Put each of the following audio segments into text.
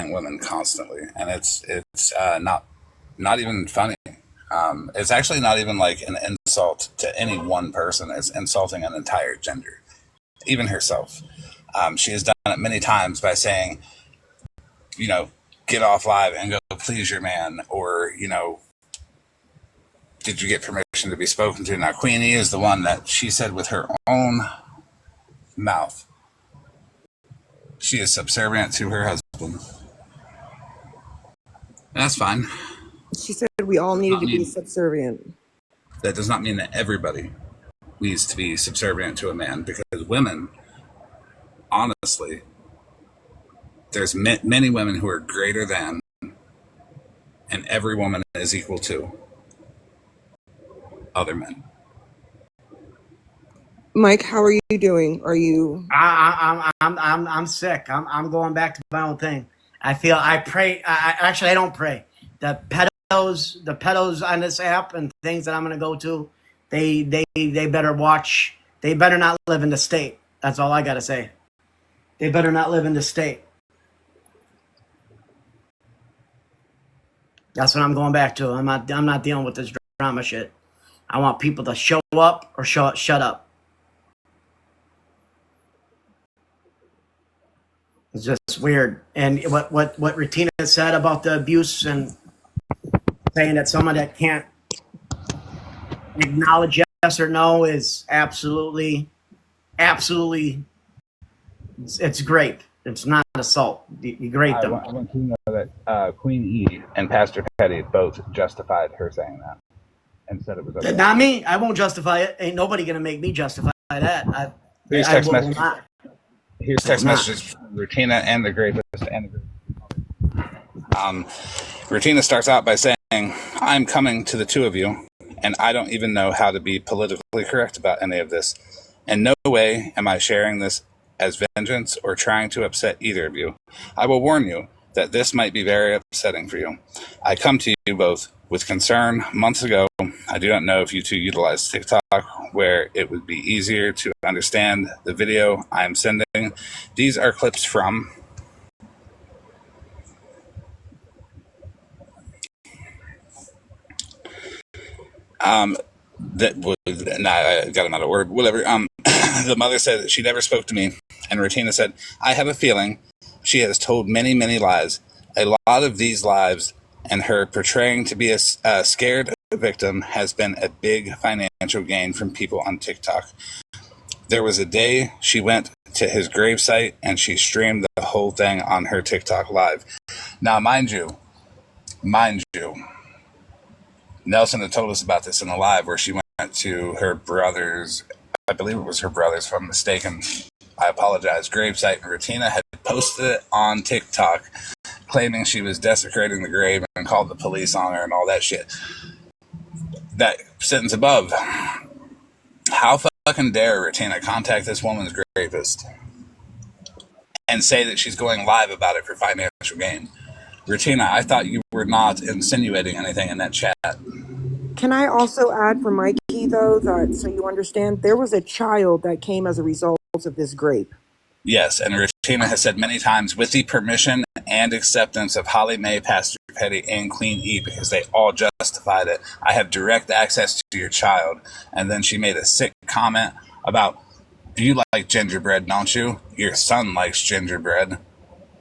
objectifying women constantly, and it's not even funny. It's actually not even like an insult to any one person. It's insulting an entire gender, even herself. She has done it many times by saying, get off live and go please your man, or, did you get permission to be spoken to? Now, Queenie is the one that she said with her own mouth she is subservient to her husband. That's fine. She said we all needed to be subservient. That does not mean that everybody needs to be subservient to a man, because women, honestly, there's many women who are greater than, and every woman is equal to other men. Mike, how are you doing? Are you? I'm sick. I'm going back to my own thing. I pray. I don't pray. The pedos on this app and things that I'm going to go to, they better watch. They better not live in the state. That's all I got to say. They better not live in the state. That's what I'm going back to. I'm not dealing with this drama shit. I want people to show up or shut up. It's just weird. And what Retina said about the abuse and saying that someone that can't acknowledge yes or no is absolutely, it's grape. It's not assault. You grape them. I want you to know that Queen E and Pastor Petty both justified her saying that and said it was okay. Not me. I won't justify it. Ain't nobody going to make me justify that. Here's text messages from Rutina and the Gravest. Rutina starts out by saying, I'm coming to the two of you, and I don't even know how to be politically correct about any of this. In no way am I sharing this as vengeance or trying to upset either of you. I will warn you that this might be very upsetting for you. I come to you both with concern months ago. I do not know if you two utilize TikTok, where it would be easier to understand the video I am sending. These are clips from I got him out of word. Whatever. The mother said that she never spoke to me, and Retina said, I have a feeling she has told many, many lies. A lot of these lies and her portraying to be a scared victim has been a big financial gain from people on TikTok. There was a day she went to his gravesite and she streamed the whole thing on her TikTok live. Now, mind you, Nelson had told us about this in a live where she went to her brother's, I believe it was her brother's, if I'm mistaken, I apologize, gravesite, and Rutina had posted it on TikTok claiming she was desecrating the grave and called the police on her and all that shit. That sentence above, how fucking dare Rutina contact this woman's gravest and say that she's going live about it for financial gain? Rutina, I thought you were not insinuating anything in that chat. Can I also add for Mikey, though, that so you understand, there was a child that came as a result of this grape. Yes, and Rutina has said many times, with the permission and acceptance of Holly Mae, Pastor Petty, and Queen E, because they all justified it, I have direct access to your child. And then she made a sick comment about, you like gingerbread, don't you? Your son likes gingerbread.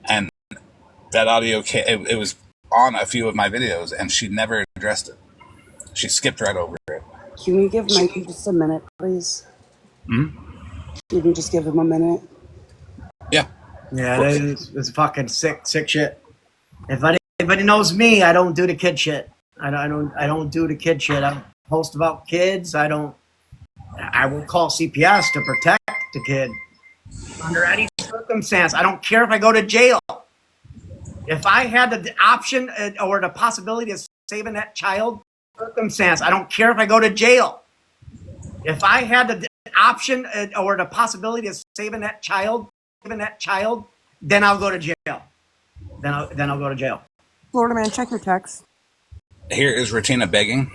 And that audio, it was on a few of my videos, and she never addressed it. She skipped right over it. Can we give Mikey just a minute, please? You can just give him a minute. Yeah. Yeah, it's fucking sick shit. If anybody knows me, I don't do the kid shit. I don't do the kid shit. I don't post about kids. I will call CPS to protect the kid under any circumstance. I don't care if I go to jail. If I had the option or the possibility of saving that child, circumstance, I don't care if I go to jail. If I had the option or the possibility of saving that child, then I'll go to jail. Then I'll go to jail. Floridaman, check your text. Here is Rutina begging.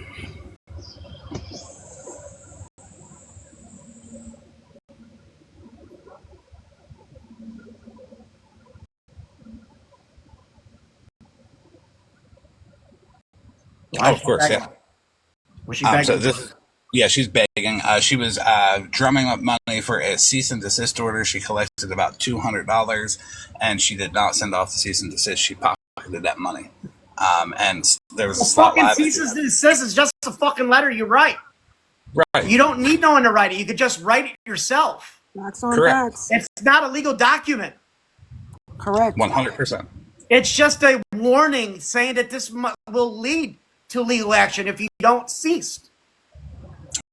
Why Oh, is of she course, begging? yeah. Was she begging? So this, yeah, she's begging. She was drumming up money for a cease and desist order. She collected about $200, and she did not send off the cease and desist. She pocketed that money. And there was a Well, slot fucking live. ceases and desist is just a fucking letter you write. Right. You don't need no one to write it. You could just write it yourself. Facts on Correct. facts. It's not a legal document. Correct. 100%. It's just a warning saying that this will lead to legal action if you don't cease.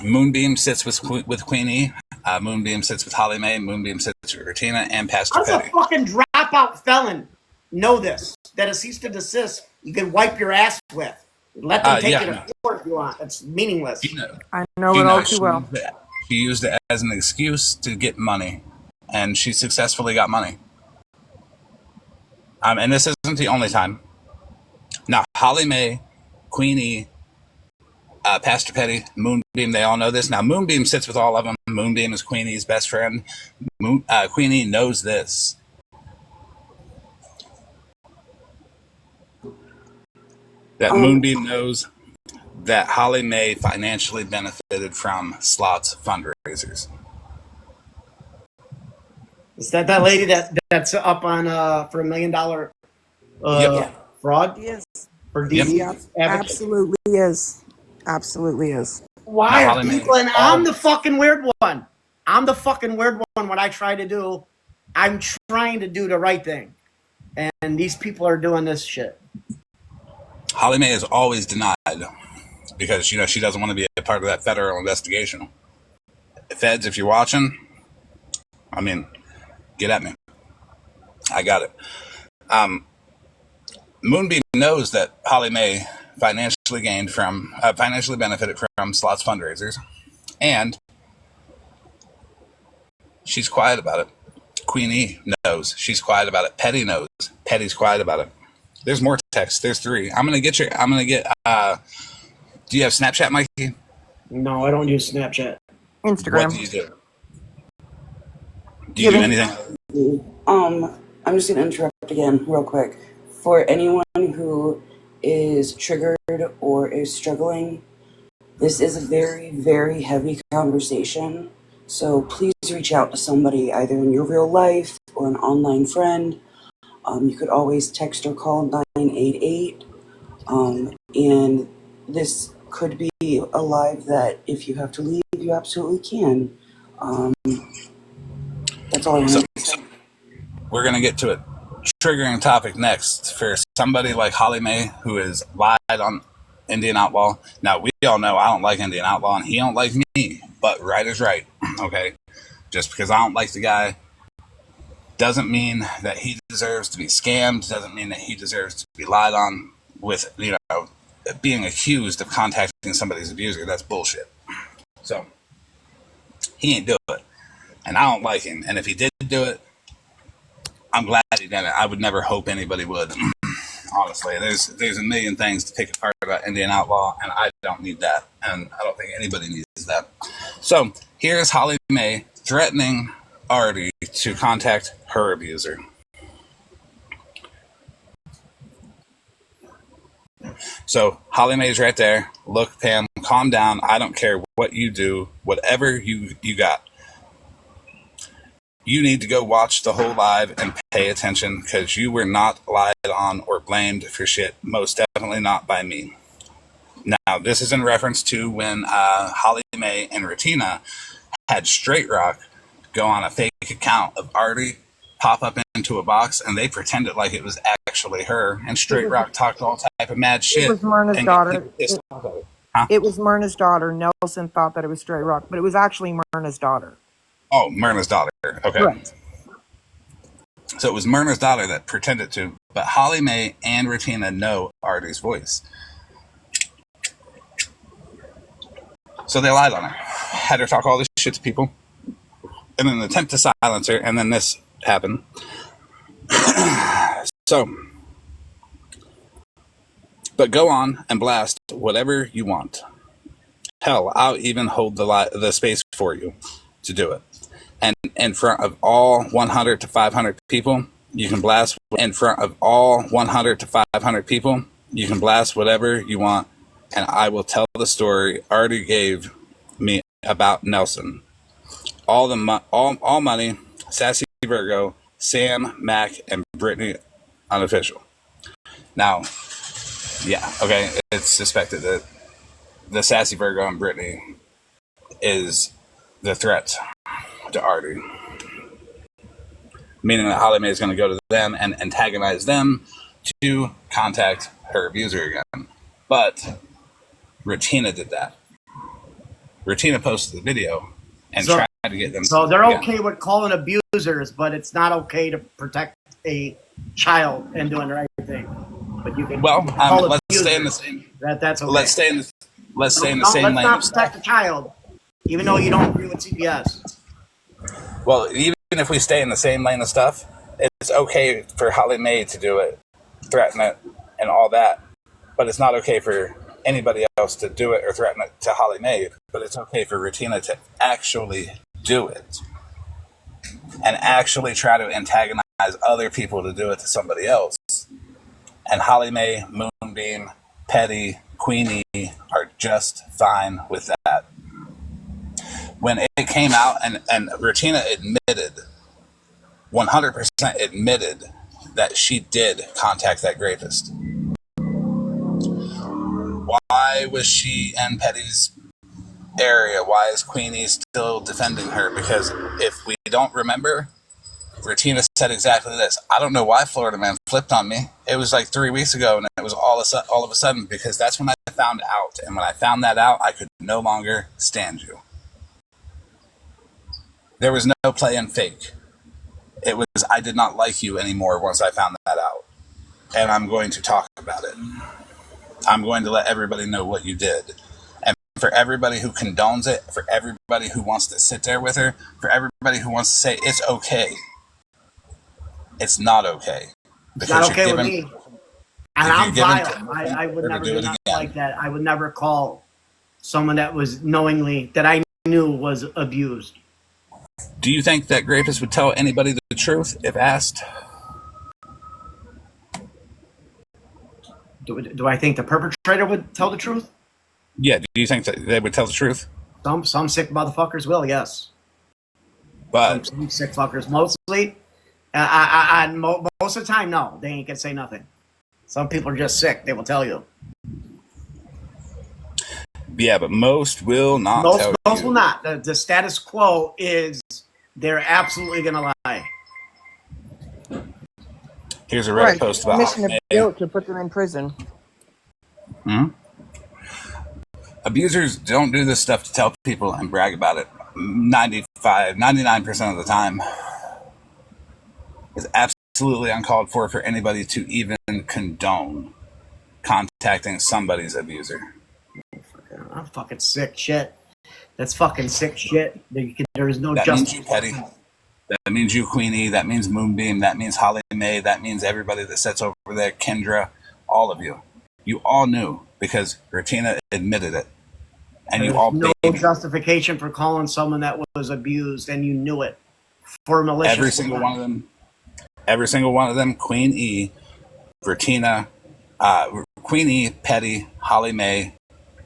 Moonbeam sits with Queenie. Moonbeam sits with Holly Mae. Moonbeam sits with Retina and Pastor How does a Petty. fucking dropout felon know this? That a cease to desist you can wipe your ass with. Let them take it to court if you want. It's meaningless. I know it all too well. She used it as an excuse to get money, and she successfully got money. And this isn't the only time. Now, Holly Mae, Queenie, Pastor Petty, Moonbeam, they all know this. Now, Moonbeam sits with all of them. Moonbeam is Queenie's best friend. Queenie knows this. That Moonbeam knows that Holly Mae financially benefited from Slot's fundraisers. Is that lady that's up on for $1 million fraud? Yes. For Yep. DD? Absolutely is. Absolutely is. Why Now, are people? And I'm the fucking weird one. I'm the fucking weird one. What I try to do, I'm trying to do the right thing, and these people are doing this shit. Holly Mae is always denied because, she doesn't want to be a part of that federal investigation. Feds, if you're watching, get at me. I got it. Moonbeam knows that Holly Mae financially benefited from Slot's fundraisers, and she's quiet about it. Queenie knows. She's quiet about it. Petty knows. Petty's quiet about it. There's more text. There's 3. Do you have Snapchat, Mikey? No, I don't use Snapchat. Instagram. What do you do? Do you do anything? I'm just going to interrupt again real quick. For anyone who is triggered or is struggling, this is a very, very heavy conversation. So please reach out to somebody either in your real life or an online friend. You could always text or call 988. And this could be a live that if you have to leave, you absolutely can. That's all I want to say. We're going to get to a triggering topic next for somebody like Holly Mae, who is lied on Indian Outlaw. Now, we all know I don't like Indian Outlaw, and he don't like me, but right is right, okay? Just because I don't like the guy doesn't mean that he deserves to be scammed, doesn't mean that he deserves to be lied on with, being accused of contacting somebody's abuser. That's bullshit. So, he ain't do it, and I don't like him, and if he did do it, I'm glad he did it. I would never hope anybody would. Honestly, there's a million things to pick apart about Indian Outlaw, and I don't need that, and I don't think anybody needs that. So here's Holly Mae threatening Artie to contact her abuser. So Holly Mae's right there. Look, Pam, calm down. I don't care what you do, whatever you got. You need to go watch the whole live and pay attention because you were not lied on or blamed for shit. Most definitely not by me. Now, this is in reference to when Holly Mae and Retina had Straight Rock go on a fake account of Artie, pop up into a box, and they pretended like it was actually her. And Straight Rock talked all type of mad shit. It was Myrna's daughter. Huh? It was Myrna's daughter. Nelson thought that it was Straight Rock, but it was actually Myrna's daughter. Oh, Myrna's daughter. Okay. Correct. So it was Myrna's daughter that pretended to, but Holly Mae and Retina know Artie's voice. So they lied on her. Had her talk all this shit to people in an attempt to silence her, and then this happened. So, but go on and blast whatever you want. Hell, I'll even hold the space for you to do it. And in front of all 100 to 500 people, you can blast. In front of all 100 to 500 people, you can blast whatever you want and I will tell the story Artie gave me about Nelson. All money, Sassy Virgo, Sam, Mac, and Brittany unofficial. Now, yeah, okay, it's suspected that the Sassy Virgo and Brittany is the threat to Artie. Meaning that Holly Mae is going to go to them and antagonize them to contact her abuser again. But Retina did that. Retina posted the video and tried to get them. So they're okay with calling abusers, but it's not okay to protect a child and doing the right thing. But you can. Let's stay in the same. That's okay. Let's stay in the same lane. Let's not protect the child, even though you don't agree with CPS. Well, even if we stay in the same lane of stuff, it's okay for Holly Mae to do it, threaten it, and all that. But it's not okay for anybody else to do it or threaten it to Holly Mae. But it's okay for Retina to actually do it and actually try to antagonize other people to do it to somebody else. And Holly Mae, Moonbeam, Petty, Queenie are just fine with that. When it came out and Retina admitted, 100% admitted that she did contact that rapist. Why was she in Petty's area? Why is Queenie still defending her? Because if we don't remember, Retina said exactly this. I don't know why Floridaman flipped on me. It was like 3 weeks ago, and it was all of a sudden, because that's when I found out. And when I found that out, I could no longer stand you. There was no playing fake. It was, I did not like you anymore once I found that out. And I'm going to talk about it. I'm going to let everybody know what you did. And for everybody who condones it, for everybody who wants to sit there with her, for everybody who wants to say it's okay, it's not okay. It's not okay with me. And I'm violent. I would never do that like that. I would never call someone that was knowingly, that I knew was abused. Do you think that rapist would tell anybody the truth if asked? Do I think the perpetrator would tell the truth? Yeah, do you think that they would tell the truth? Some sick motherfuckers will, yes. But some sick fuckers, mostly. Most of the time, no, they ain't gonna say nothing. Some people are just sick; they will tell you. Yeah, but most will not. Most will not. The status quo is they're absolutely gonna lie. Here's a Reddit post about admission of guilt to put them in prison. Abusers don't do this stuff to tell people and brag about it. 99% of the time. It's absolutely uncalled for anybody to even condone contacting somebody's abuser. I'm fucking sick shit. That's fucking sick shit. There is no justice. That means you, Petty. That means you, Queenie. That means Moonbeam. That means Holly Mae. That means everybody that sits over there, Kendra, all of you. You all knew because Retina admitted it. And there's you all no justification for calling someone that was abused, and you knew it. For malicious. Every single one of them, Queen E, Retina, Queen E, Petty, Holly Mae,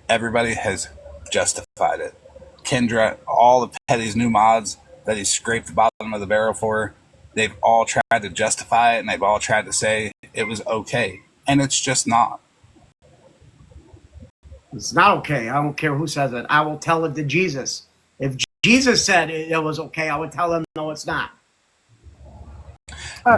everybody has justified it. Kendra, all of Petty's new mods that he scraped the bottom of the barrel for, they've all tried to justify it, and they've all tried to say it was okay. And it's just not. It's not okay. I don't care who says it. I will tell it to Jesus. If Jesus said it was okay, I would tell him, no, it's not.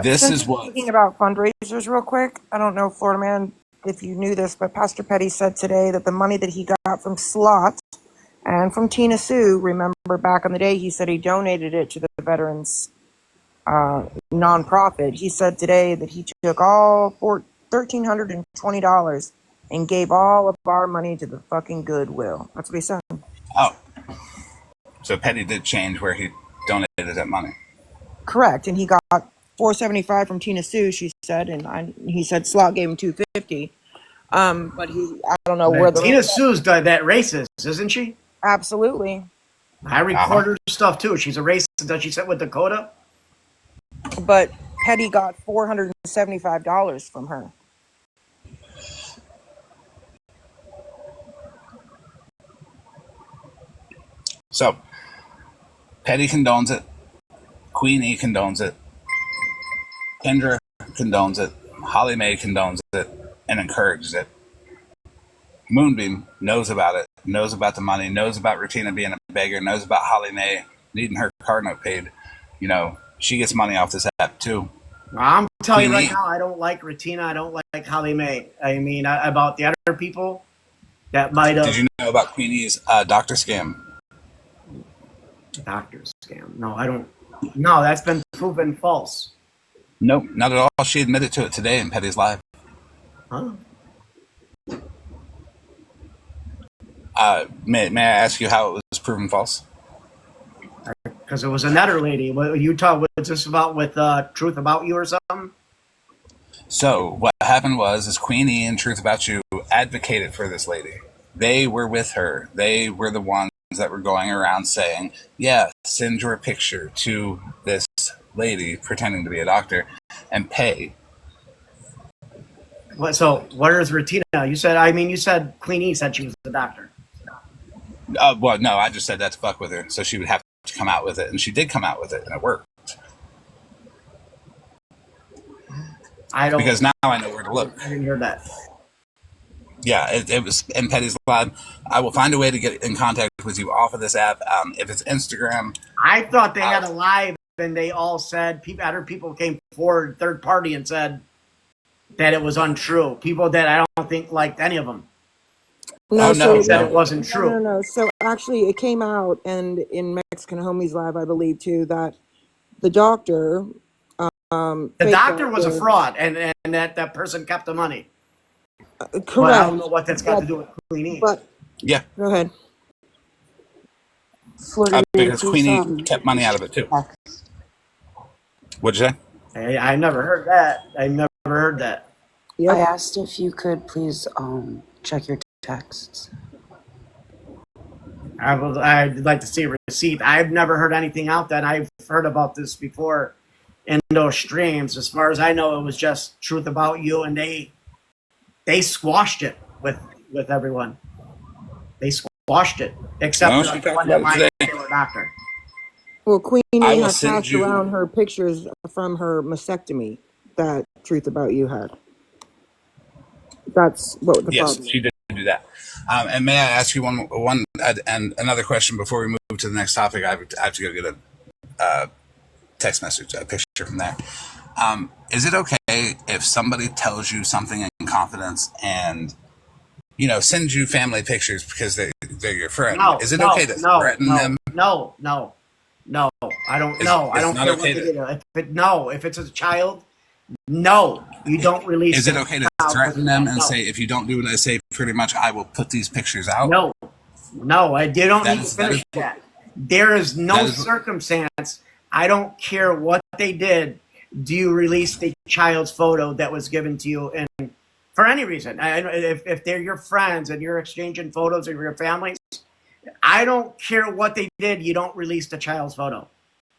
This is what... Speaking about fundraisers real quick, I don't know, Floridaman, if you knew this, but Pastor Petty said today that the money that he got from Slot and from Tina Sue, remember back in the day, he said he donated it to the veterans nonprofit. He said today that he took all $1,320 and gave all of our money to the fucking Goodwill. That's what he said. Oh. So Petty did change where he donated that money. Correct. And he got $475 from Tina Sue, she said, and he said Slot gave him $250. But I don't know where the Tina Sue's that racist, isn't she? Absolutely. I record her stuff too. She's a racist. Does she sit with Dakota? But Petty got $475 from her. So, Petty condones it. Queenie condones it. Kendra condones it. Holly Mae condones it and encourages it. Moonbeam knows about it, knows about the money, knows about Rutina being a beggar, knows about Holly Mae needing her car note paid. You know, she gets money off this app too. I'm telling you right Queenie. now, I don't like Rutina. I don't like Holly Mae. I mean, about the other people that might have. Did you know about Queenie's doctor scam? Doctor scam. No, I don't. No, that's been proven false. Nope, not at all. She admitted to it today in Petty's Live. Huh? May I ask you how it was proven false? Because it was another lady. What Utah was this about with Truth About You or something? So what happened was Queenie and Truth About You advocated for this lady. They were with her. They were the ones that were going around saying, yeah, send your picture to this lady pretending to be a doctor and pay. So where is Rutina? You said Queenie said she was a doctor. Well, no, I just said that to fuck with her. So she would have to come out with it. And she did come out with it, and it worked. Because now I know where to look. I didn't hear that. Yeah, it was in Petty's Live. I will find a way to get in contact with you off of this app. If it's Instagram. I thought they had a live, and they all said, other people came forward, third party, and said that it was untrue. People that I don't think liked any of them. No, They said it wasn't true. No. So actually, it came out, and in Mexican Homies Live, I believe too, that the doctor, the doctor was a fraud, and that person kept the money. Correct. But I don't know what that's got to do with Queenie. But Yeah, go ahead. because Queenie kept money out of it too. What'd you say? I never heard that. I never heard that. Yep. I asked if you could please check your texts. I'd like to see a receipt. I've never heard anything out that I've heard about this before in those streams. As far as I know, it was just Truth About You, and they squashed it with everyone. They squashed it, except for the one that might be a doctor. Well, Queenie will had send passed you- around her pictures from her mastectomy that Truth About You had. That's what the Yes, problem is. she did do that. And may I ask you one and another question before we move to the next topic? I have to go get a text message, a picture from there. Is it okay if somebody tells you something in confidence and sends you family pictures because they're your friend? Is it okay to threaten them? No. I don't know. I don't care what they do. If it's a child, no, you don't release. Is it okay to threaten them and say, if you don't do what I say, pretty much I will put these pictures out? No, you don't need to finish that. There is no circumstance. I don't care what they did. Do you release the child's photo that was given to you, and for any reason? If they're your friends and you're exchanging photos of your families, I don't care what they did. You don't release the child's photo.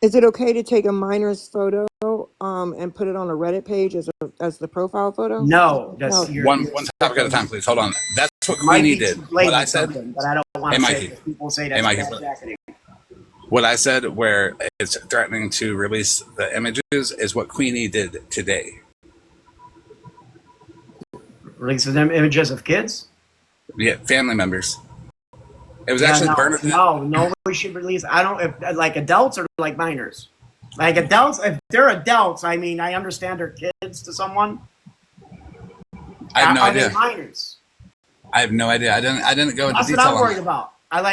Is it okay to take a minor's photo and put it on a Reddit page as the profile photo? No, one topic at a time, please. Hold on. That's what Queenie did. What I said, but I don't want to say Mikey. people say that's bad. What I said, where it's threatening to release the images, is what Queenie did today. Releasing them images of kids? Yeah, family members. It was actually Bernadette. No, we should release. I don't, if like adults or like minors. Like adults, if they're adults, I mean, I understand they're kids to someone. I have no idea. Are they minors? I have no idea. I didn't go into That's detail. what I'm worried about. I'm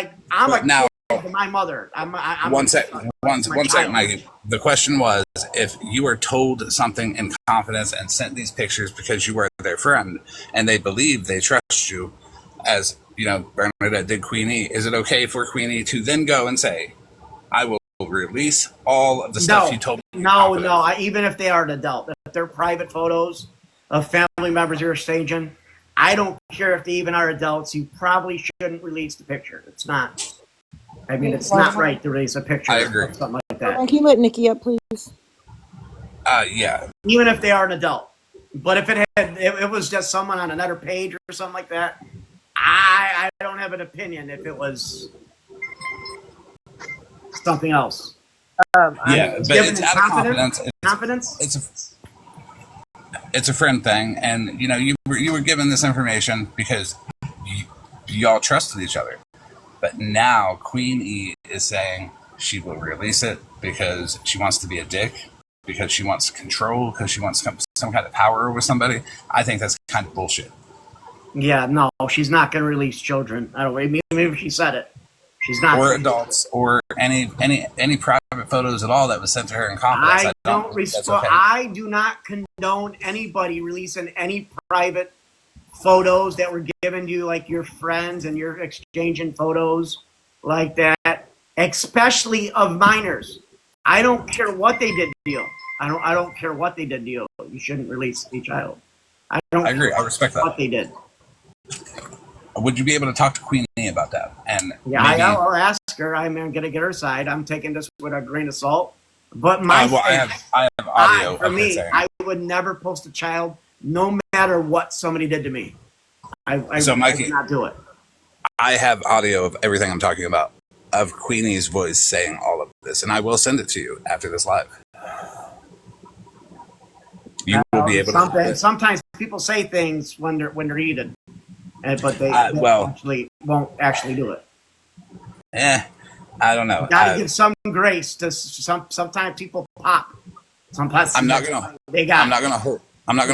a now, kid to my mother. I'm one second, Mikey. The question was, if you were told something in confidence and sent these pictures because you were their friend and they believe they trust you, as Bernadette did Queenie, is it okay for Queenie to then go and say, I will release all of the stuff you told me? No. Even if they are an adult, if they're private photos of family members you're exchanging, I don't care if they even are adults. You probably shouldn't release the picture. It's not. I mean, it's not right to release a picture. I agree. Or something like that. Can you let Nikki up, please? Yeah. Even if they are an adult. But if it was just someone on another page or something like that, I don't have an opinion if it was something else. Yeah, but given it's in out of confidence. confidence. It's a friend thing, and you were given this information because y'all trusted each other. But now Queen E is saying she will release it because she wants to be a dick, because she wants control, because she wants some kind of power over somebody. I think that's kind of bullshit. Yeah, no, she's not going to release children. I don't. Maybe she said it. She's not. Or adults, or any private photos at all that was sent to her in complex. I don't respond. Okay. I do not condone anybody releasing any private photos that were given to you, like your friends, and you're exchanging photos like that, especially of minors. I don't care what they did to you. I don't care what they did to you. You shouldn't release a child. I agree. I respect that. What they did. Would you be able to talk to Queen E about that? And yeah, I'll ask her. I'm going to get her side. I'm taking this with a grain of salt. But my I have audio. For me, I would never post a child, no matter what somebody did to me. So, Mikey, I would not do it. I have audio of everything I'm talking about, of Queenie's voice saying all of this, and I will send it to you after this live. You will be able to. Sometimes people say things when they're heated, but they won't actually do it. I don't know. You gotta give some grace to sometimes people pop. Sometimes I'm not gonna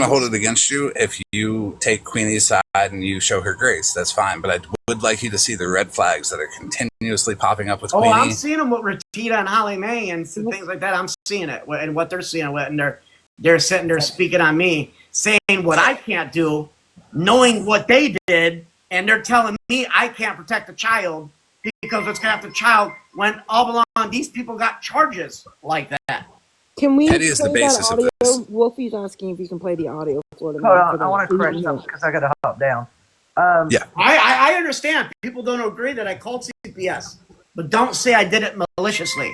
hold it against you if you take Queenie's side and you show her grace. That's fine, but I would like you to see the red flags that are continuously popping up with Queenie. I'm seeing them with Rashida and Holly Mae and things like that. I'm seeing it, and what they're seeing, and they're sitting there speaking on me, saying what I can't do, knowing what they did, and they're telling me I can't protect a child because it's gonna have the child, when all along these people got charges like that. Can we Petty is the basis of this. Wolfie's asking if you can play the audio for them. Hold on, I want to correct something because I got to hop down. Yeah, I understand. People don't agree that I called CPS, but don't say I did it maliciously.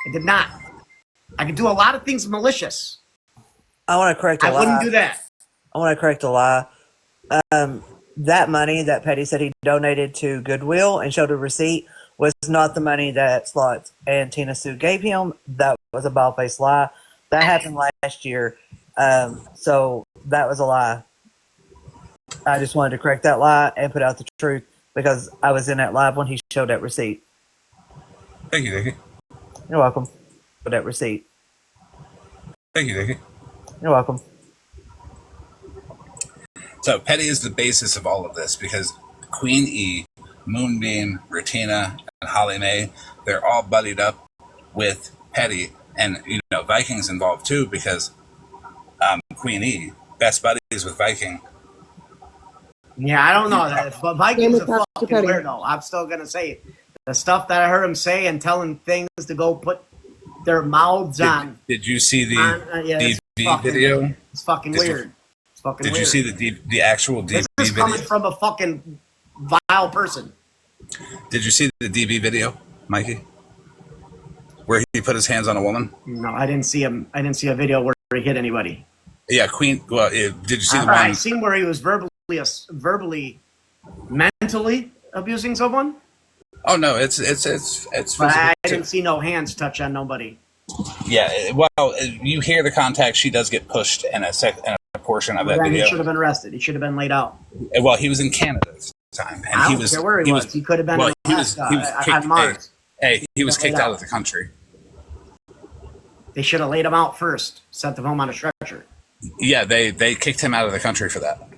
I did not. I can do a lot of things malicious. I want to correct a lie. I wouldn't do that. I want to correct a lie. That money that Petty said he donated to Goodwill and showed a receipt was not the money that Slots and Tina Sue gave him. That was a bald-faced lie. That happened last year. So that was a lie. I just wanted to correct that lie and put out the truth because I was in that live when he showed that receipt. Thank you, Dickie. You're welcome for that receipt. Thank you, Dickie. You're welcome. So Petty is the basis of all of this because Queen E, Moonbeam, Ratina, and Holly Mae, they're all buddied up with Petty, and Viking's involved too because Queen E, best buddies with Viking. Yeah, I don't know that, but Viking's a fucking weirdo. I'm still gonna say it. The stuff that I heard him say and telling things to go put their mouths on. Did you see the DV video? It's fucking weird. It's fucking weird. Did you see the actual DV video? This is coming from a fucking vile person. Did you see the DV video, Mikey? Where he put his hands on a woman? No, I didn't see him. I didn't see a video where he hit anybody. Yeah, Queen. Well, did you see the one? I seen where he was verbally, mentally abusing someone. Oh no, it's. But I didn't see no hands touch on nobody. Yeah, well, you hear the contact. She does get pushed in a portion of that video. He should have been arrested. He should have been laid out. Well, he was in Canada at the time, and I don't care where he was. He could have been on Mars. He was kicked out of the country. They should have laid him out first, sent him home on a stretcher. Yeah, they kicked him out of the country for that.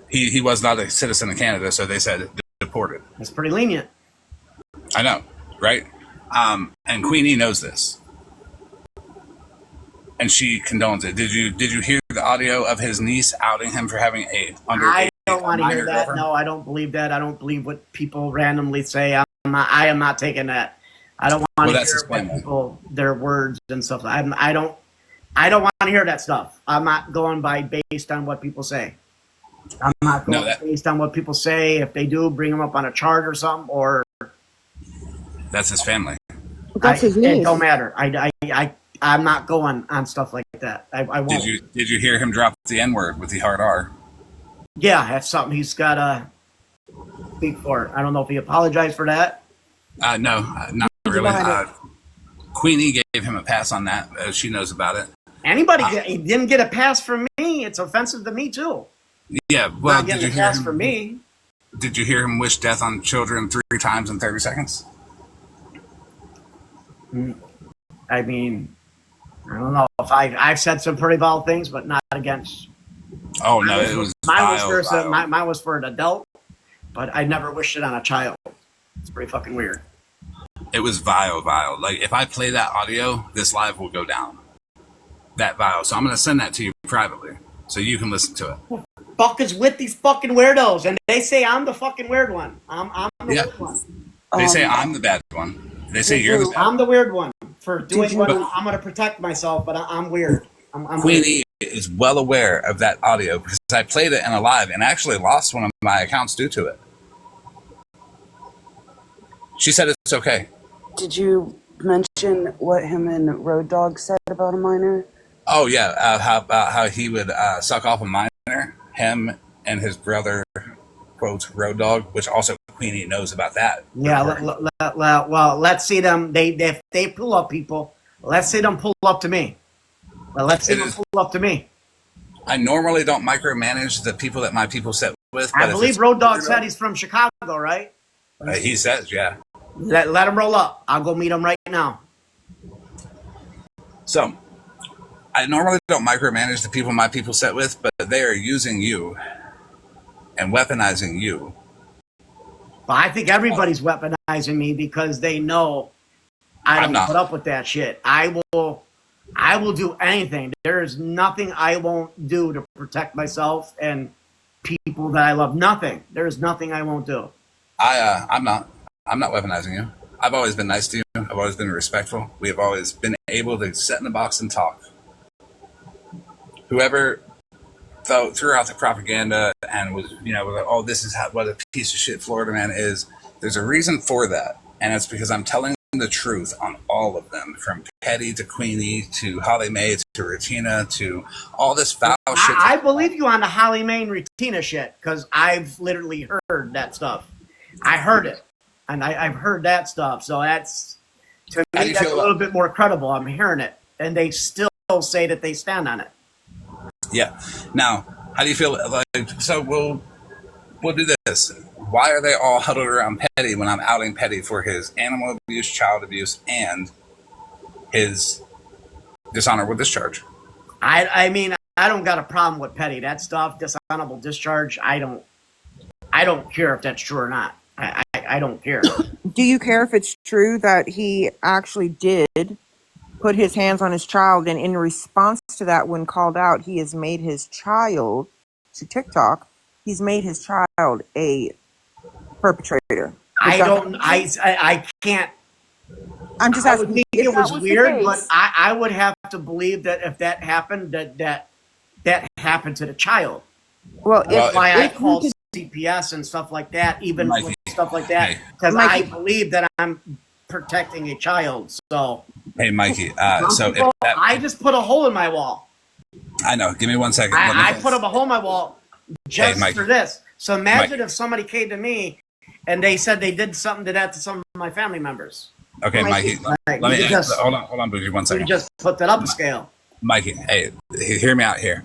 He was not a citizen of Canada, so they said deported. That's pretty lenient. I know, right? And Queenie knows this, and she condones it. Did you hear the audio of his niece outing him for having I don't want to hear that. No, I don't believe that. I don't believe what people randomly say. I am not taking that. I don't want to hear what people, their words and stuff. I don't want to hear that stuff. I'm not going based on what people say. I'm not going based on what people say. If they do, bring them up on a chart or something. Or that's his family. That's his niece. It don't matter. I'm not going on stuff like that. I won't. Did you hear him drop the N-word with the hard R? Yeah, that's something he's got to speak for. I don't know if he apologized for that. No, not He really. denied it. Queenie gave him a pass on that. She knows about it. Anybody he didn't get a pass from me. It's offensive to me too. Yeah, well, Not getting a pass from me. Did you hear him wish death on children 3 times in 30 seconds? I mean, I don't know if I've said some pretty vile things, but not against. Oh no, it was mine was for an adult, but I never wished it on a child. It's pretty fucking weird. It was vile. Like if I play that audio, this live will go down. That vile. So I'm gonna send that to you privately, so you can listen to it. Fuck is with these fucking weirdos, and they say I'm the fucking weird one. I'm the weird one. They say I'm the bad one. They say you're the bad one. I'm the weird one for doing what I'm gonna protect myself, but I'm weird. I'm Queenie is well aware of that audio because I played it in a live and actually lost one of my accounts due to it. She said it's okay. Did you mention what him and Road Dogg said about a minor? Oh yeah, how he would suck off a minor, him and his brother, quote, Road Dogg, which also Queenie knows about that. Yeah, well, let's see them. If they pull up people, let's see them pull up to me. Well, let's see them pull up to me. I normally don't micromanage the people that my people sit with. But I believe Road Dogg said he's from Chicago, right? He says, yeah. Let him roll up. I'll go meet him right now. So, I normally don't micromanage the people my people sit with, but they are using you and weaponizing you. But I think everybody's weaponizing me because they know I don't put up with that shit. I will do anything. There is nothing I won't do to protect myself and people that I love. Nothing. There is nothing I won't do. I'm not weaponizing you. I've always been nice to you. I've always been respectful. We have always been able to sit in the box and talk. Whoever threw out the propaganda and was, like, oh, this is what a piece of shit Floridaman is. There's a reason for that, and it's because I'm telling the truth on all of them, from Petty to Queenie to Holly Mae to Regina to all this foul shit. I believe you on the Holly Mae and Regina shit because I've literally heard that stuff. I heard it, and I've heard that stuff. So that's, to me, that's a little bit more credible. I'm hearing it, and they still say that they stand on it. Yeah. Now, how do you feel? Like, so we'll do this. Why are they all huddled around Petty when I'm outing Petty for his animal abuse, child abuse, and his dishonorable discharge? I mean, I don't got a problem with Petty. That stuff, dishonorable discharge, I don't care if that's true or not. I don't care. Do you care if it's true that he actually did put his hands on his child, and in response to that, when called out, he has made his child, to TikTok, he's made his child a perpetrator? I can't. I'm just I asking. would think it was weird, but I would have to believe that if that happened, that happened to the child. Well, that's why I called CPS and stuff like that, even stuff like that, because I believe that I'm protecting a child. So, hey, Mikey. I just put a hole in my wall. I know. Give me 1 second. I put up a hole in my wall just for this. So imagine if somebody came to me and they said they did something to that to some of my family members. Okay, Mikey. Let me hold on, Boogie, 1 second. You just put that up a scale. Mikey, hey, hear me out here.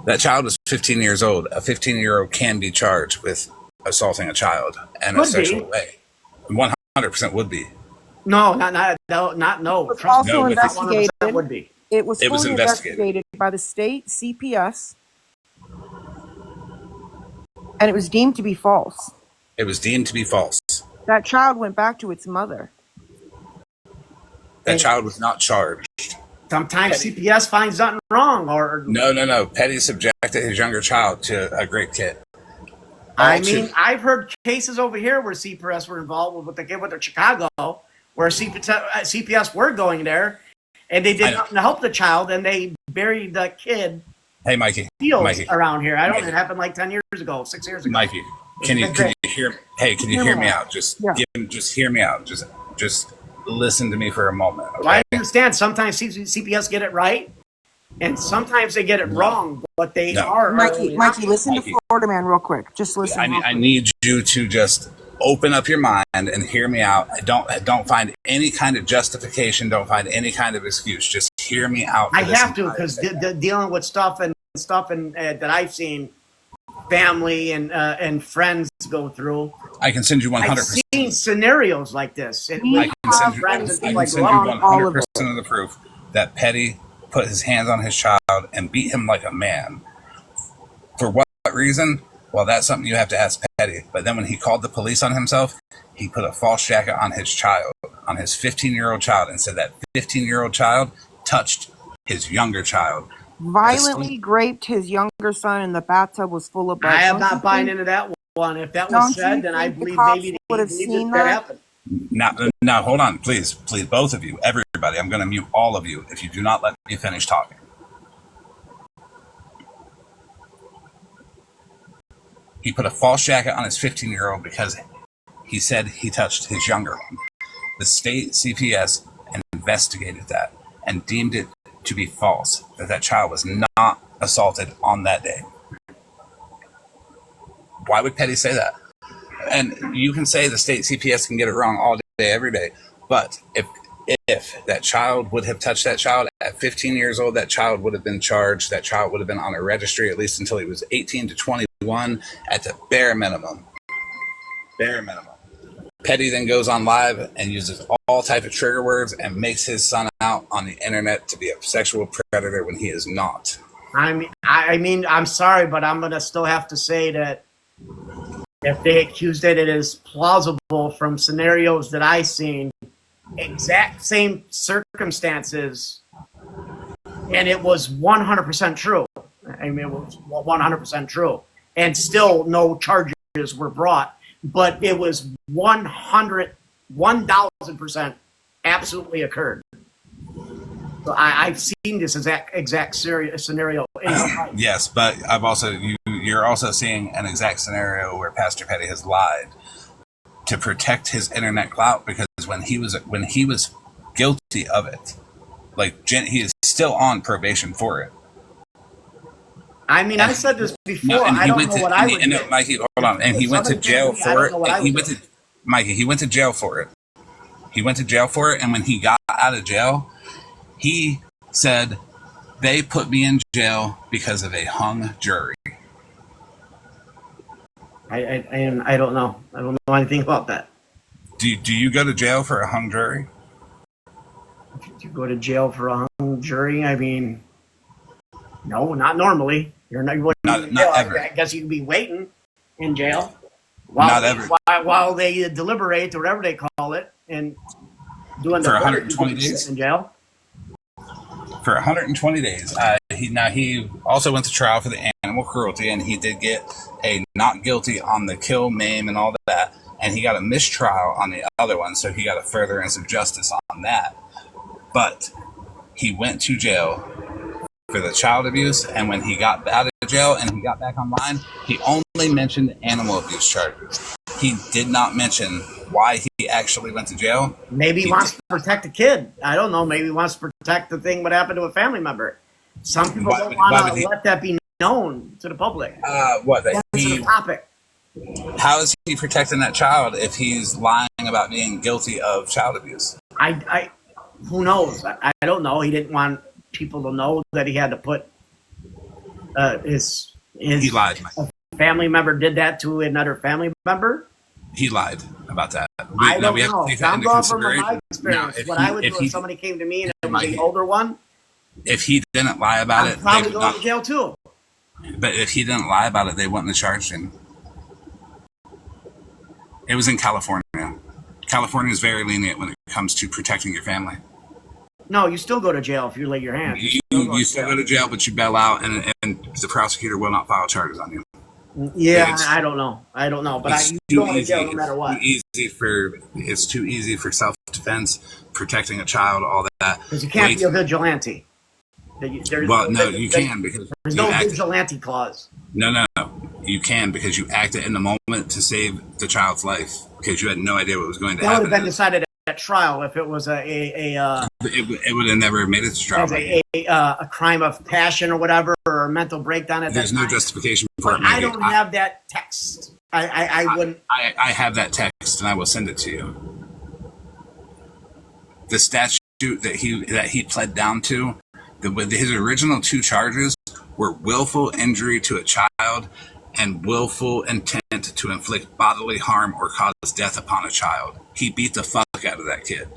That child is 15 years old. A 15-year-old can be charged with assaulting a child in a sexual way. 100% would be. No, not no. It was also investigated. Would be. It was fully investigated by the state CPS, and it was deemed to be false. It was deemed to be false. That child went back to its mother. That child was not charged. Sometimes CPS finds nothing wrong, or no. Petty subjected his younger child to a rape kit. I mean, I've heard cases over here where CPS were involved with the kid with Chicago, where CPS were going there, and they did nothing to help the child, and they buried the kid. Hey, Mikey. Around here, I don't know. It happened like 10 years ago, 6 years ago. Mikey, can you hear? Hey, can you hear me out? Just hear me out. Just listen to me for a moment. Okay? I understand. Sometimes CPS get it right, and sometimes they get it wrong. But they are. Mikey, listen to Floridaman real quick. Just listen. I need you to just open up your mind and hear me out. Don't find any kind of justification. Don't find any kind of excuse. Just hear me out. I have to, because dealing with stuff that I've seen family and friends go through. I can send you 100%. I've seen scenarios like this. I can send you 100% of the proof that Petty put his hands on his child and beat him like a man. For what reason? Well, that's something you have to ask Petty. But then when he called the police on himself, he put a false jacket on his child, on his 15-year-old child, and said that 15-year-old child touched his younger child. Violently raped his younger son, and the bathtub was full of blood. I am not buying into that one. If that was said, then I believe maybe would have seen that happened. Now, hold on, please, both of you, everybody. I'm going to mute all of you if you do not let me finish talking. He put a false jacket on his 15-year-old because he said he touched his younger one. The state CPS investigated that and deemed it to be false, that child was not assaulted on that day. Why would Petty say that? And you can say the state CPS can get it wrong all day, every day, but if that child would have touched that child at 15 years old, that child would have been charged. That child would have been on a registry at least until he was 18 to 21 at the bare minimum. Bare minimum. Petty then goes on live and uses all type of trigger words and makes his son out on the internet to be a sexual predator when he is not. I mean, I'm sorry, but I'm going to still have to say that if they accused it is plausible from scenarios that I've seen, exact same circumstances, and it was 100% true. I mean, it was 100% true, and still no charges were brought, but it was 1,000% absolutely occurred. So I've seen this exact scenario in my life. Yes, but you're also seeing an exact scenario where Pastor Petty has lied to protect his internet clout, because when he was guilty of it, he is still on probation for it. I mean, I said this before. I don't know what I would do. Mikey, hold on. And he went to jail for it. Mikey, he went to jail for it. He went to jail for it, and when he got out of jail, he said, "They put me in jail because of a hung jury." I don't know. I don't know anything about that. Do you go to jail for a hung jury? You go to jail for a hung jury? I mean, no, not normally. You wouldn't not ever. I guess you'd be waiting in jail while they deliberate or whatever they call it, and doing for 120 days in jail. For 120 days. He also went to trial for the animal cruelty, and he did get a not guilty on the kill, maim, and all that, and he got a mistrial on the other one, so he got a furtherance of justice on that. But he went to jail for the child abuse, and when he got out of jail and he got back online, he only mentioned animal abuse charges. He did not mention why he actually went to jail. Maybe he wants to protect a kid. I don't know. Maybe he wants to protect the thing what happened to a family member. Some people don't want to let that be known to the public. That's the topic. How is he protecting that child if he's lying about being guilty of child abuse? Who knows? I don't know. He didn't want people to know that he had to put his he lied. Family member did that to another family member. He lied about that. I don't know. I'm going from my experience. What I would do if somebody came to me and it was an older one. If he didn't lie about it, probably going to jail too. But if he didn't lie about it, they wouldn't have charged him. It was in California. California is very lenient when it comes to protecting your family. No, you still go to jail if you lay your hands. You still go to jail, but you bail out, and the prosecutor will not file charges on you. Yeah, I don't know. But you go to jail no matter what. It's too easy for self-defense, protecting a child, all that. Because you can't be a vigilante. You can because there's no vigilante clause. No. You can because you acted in the moment to save the child's life because you had no idea what was going to happen. That would have been decided at trial if it was it would have never made it to trial. A crime of passion or whatever, or a mental breakdown. There's no justification for it. I don't have that text I wouldn't. I have that text, and I will send it to you. The statute that he pled down to, his original 2 charges were willful injury to a child and willful intent to inflict bodily harm or cause death upon a child. He beat the fuck out of that kid.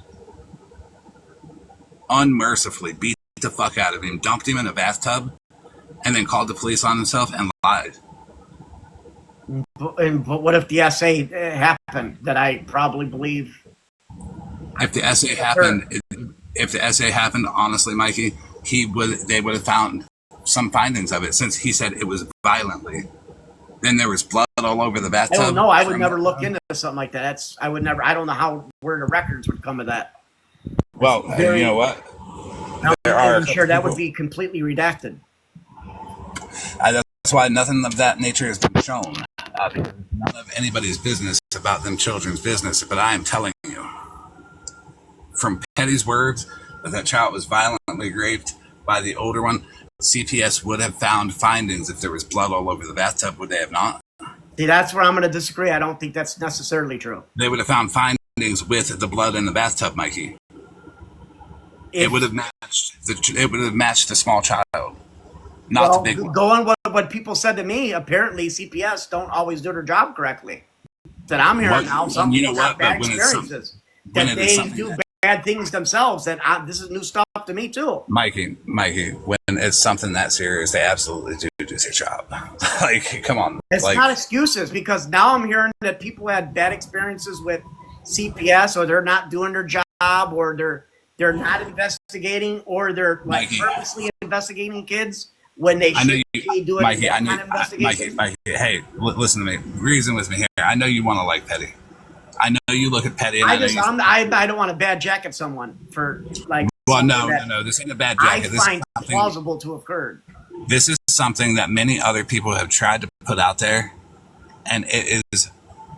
Unmercifully beat the fuck out of him, dumped him in a bathtub, and then called the police on himself and lied. But what if the essay happened that I probably believe? If the essay happened, honestly, Mikey, they would have found some findings of it, since he said it was violently. Then there was blood all over the bathtub. I don't know. I would never look into something like that. I would never. I don't know where the records would come of that. Well, you know what? I'm sure that would be completely redacted. That's why nothing of that nature has been shown. Because none of anybody's business about them children's business. But I am telling you, from Petty's words, that child was violently raped by the older one. CPS would have found findings if there was blood all over the bathtub. Would they have not? See, that's where I'm going to disagree. I don't think that's necessarily true. They would have found findings with the blood in the bathtub, Mikey. It would have matched. It would have matched the small child, not the big one. Go on what people said to me. Apparently, CPS don't always do their job correctly. That I'm hearing now. Some people have bad experiences. That they do bad things themselves. This is new stuff to me too. Mikey, when it's something that serious, they absolutely do their job. Like, come on. It's not excuses, because now I'm hearing that people had bad experiences with CPS, or they're not doing their job, or they're not investigating, or they're purposely investigating kids when they should be doing Mikey, that kind of investigation. Mikey, hey, listen to me. Reason with me here. I know you want to like Petty. I know you look at Petty. And I don't want to bad jacket someone for like. Well, no. This ain't a bad jacket. I find plausible to have occurred. This is something that many other people have tried to put out there, and it is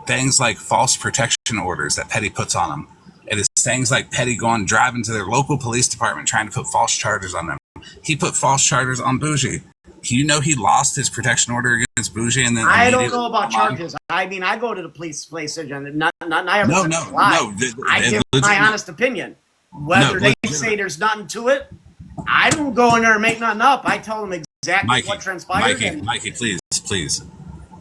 things like false protection orders that Petty puts on them. It is things like Petty driving to their local police department trying to put false charges on them. He put false charges on Bougie. You know he lost his protection order against Bougie, and then I don't know about charges. I mean, I go to the police station, and not I ever lie. I give my honest opinion. Whether they say there's nothing to it, I don't go in there and make nothing up. I tell them exactly what transpired. Mikey, please.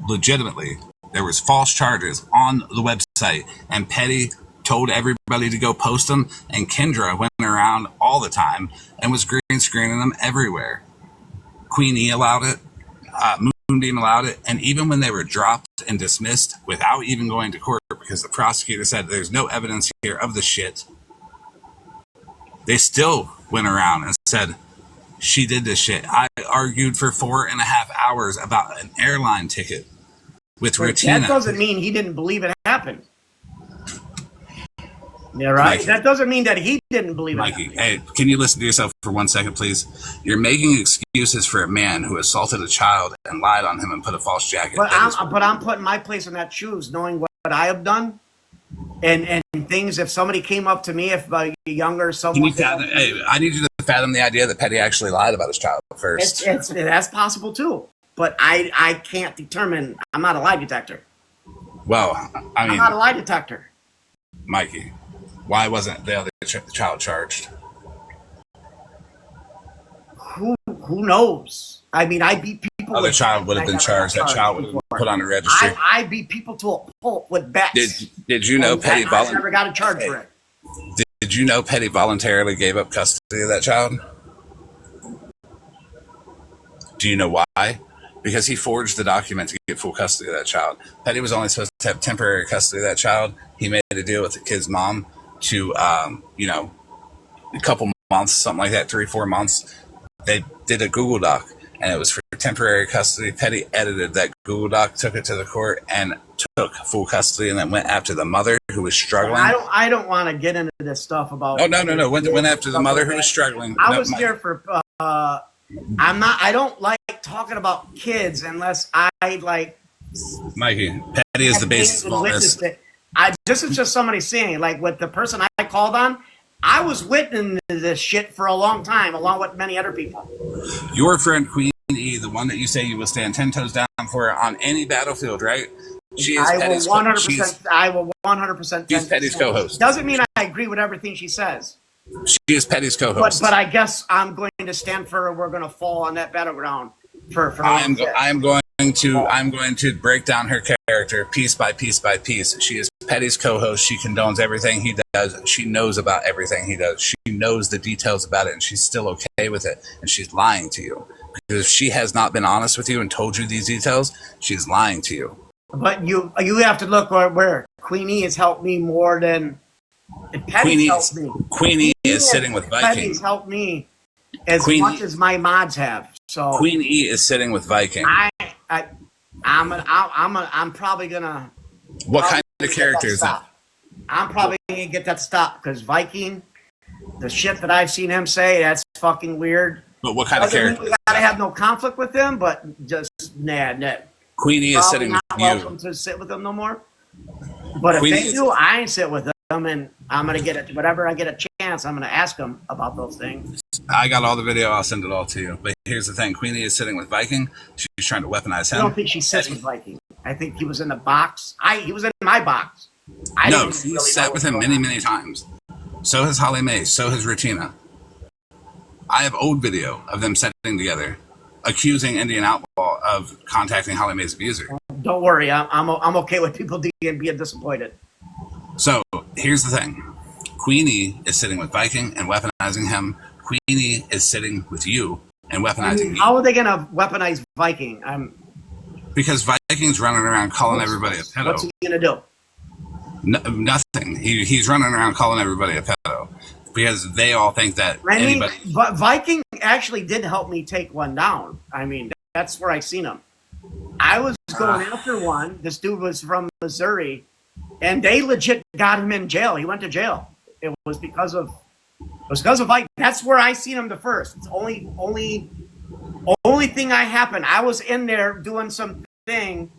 Legitimately, there was false charges on the website, and Petty told everybody to go post them, and Kendra went around all the time and was green screening them everywhere. Queen E allowed it, Moonbeam allowed it, and even when they were dropped and dismissed without even going to court, because the prosecutor said there's no evidence here of the shit, they still went around and said, she did this shit. I argued for 4.5 hours about an airline ticket with Rutina. That doesn't mean he didn't believe it happened. Yeah, right. Mikey, that doesn't mean that he didn't believe it. Mikey, hey, can you listen to yourself for 1 second, please? You're making excuses for a man who assaulted a child and lied on him and put a false jacket. But I'm putting my place in that shoes, knowing what I have done, and things. If somebody came up to me, if younger someone, I need you to fathom the idea that Petty actually lied about his child first. That's possible too, but I can't determine. I'm not a lie detector. Well, I mean, I'm not a lie detector, Mikey. Why wasn't the other child charged? Who knows? I mean, I beat people. Other child would have been charged. That child would have been put on a registry. I beat people to a pulp with bats. Did you know Petty I never got a charge for it. Did you know Petty voluntarily gave up custody of that child? Do you know why? Because he forged the document to get full custody of that child. Petty was only supposed to have temporary custody of that child. He made a deal with the kid's mom to, a couple months, something like that, 3-4 months. They did a Google Doc, and it was for temporary custody. Petty edited that Google Doc, took it to the court, and took full custody, and then went after the mother who was struggling. I don't want to get into this stuff about. Oh no! Went after the mother who was struggling. I was here for. I don't like talking about kids unless I like. Mikey, Petty is the basis of all this. This is just somebody saying, like, with the person I called on, I was witnessing this shit for a long time, along with many other people. Your friend Queen E, the one that you say you will stand 10 toes down for on any battlefield, right? She is I will Petty's 100%. I will 100%. She's Petty's co-host. Doesn't mean I agree with everything she says. She is Petty's co-host. But I guess I'm going to stand for her. We're going to fall on that battleground for I'm going to break down her character piece by piece by piece. She is Petty's co-host. She condones everything he does. She knows about everything he does. She knows the details about it, and she's still okay with it. And she's lying to you. Because if she has not been honest with you and told you these details, she's lying to you. But you have to look where Queenie has helped me more than Petty's helped me. Queenie is sitting with Viking. Petty's helped me as much as my mods have. So Queen E is sitting with Viking. I'm probably gonna. What kind of character is that? I'm probably gonna get that stopped because Viking, the shit that I've seen him say, that's fucking weird. But what kind of character? We gotta have no conflict with him, but just nah. Queen E is sitting with you. Welcome to sit with them no more. But if they do, I ain't sit with them, and I'm gonna get it. Whenever I get a chance, I'm gonna ask them about those things. I got all the video. I'll send it all to you. But here's the thing: Queenie is sitting with Viking. She's trying to weaponize him. I don't think she sits with Viking. I think he was in the box. He was in my box. No, she sat with him many times. So has Holly Mae. So has Rutina. I have old video of them sitting together, accusing Indian Outlaw of contacting Holly Mae's abuser. Don't worry, I'm okay with people being disappointed. So here's the thing: Queenie is sitting with Viking and weaponizing him. Queenie is sitting with you and weaponizing you. How are they gonna weaponize Viking? Because Viking's running around calling everybody a pedo. What's he gonna do? Nothing. He's running around calling everybody a pedo because they all think that anybody. But Viking actually did help me take one down. I mean, that's where I seen him. I was going after one. This dude was from Missouri, and they legit got him in jail. He went to jail. It was because of Viking. That's where I seen him the first. It's only thing I happened. I was in there doing some thing,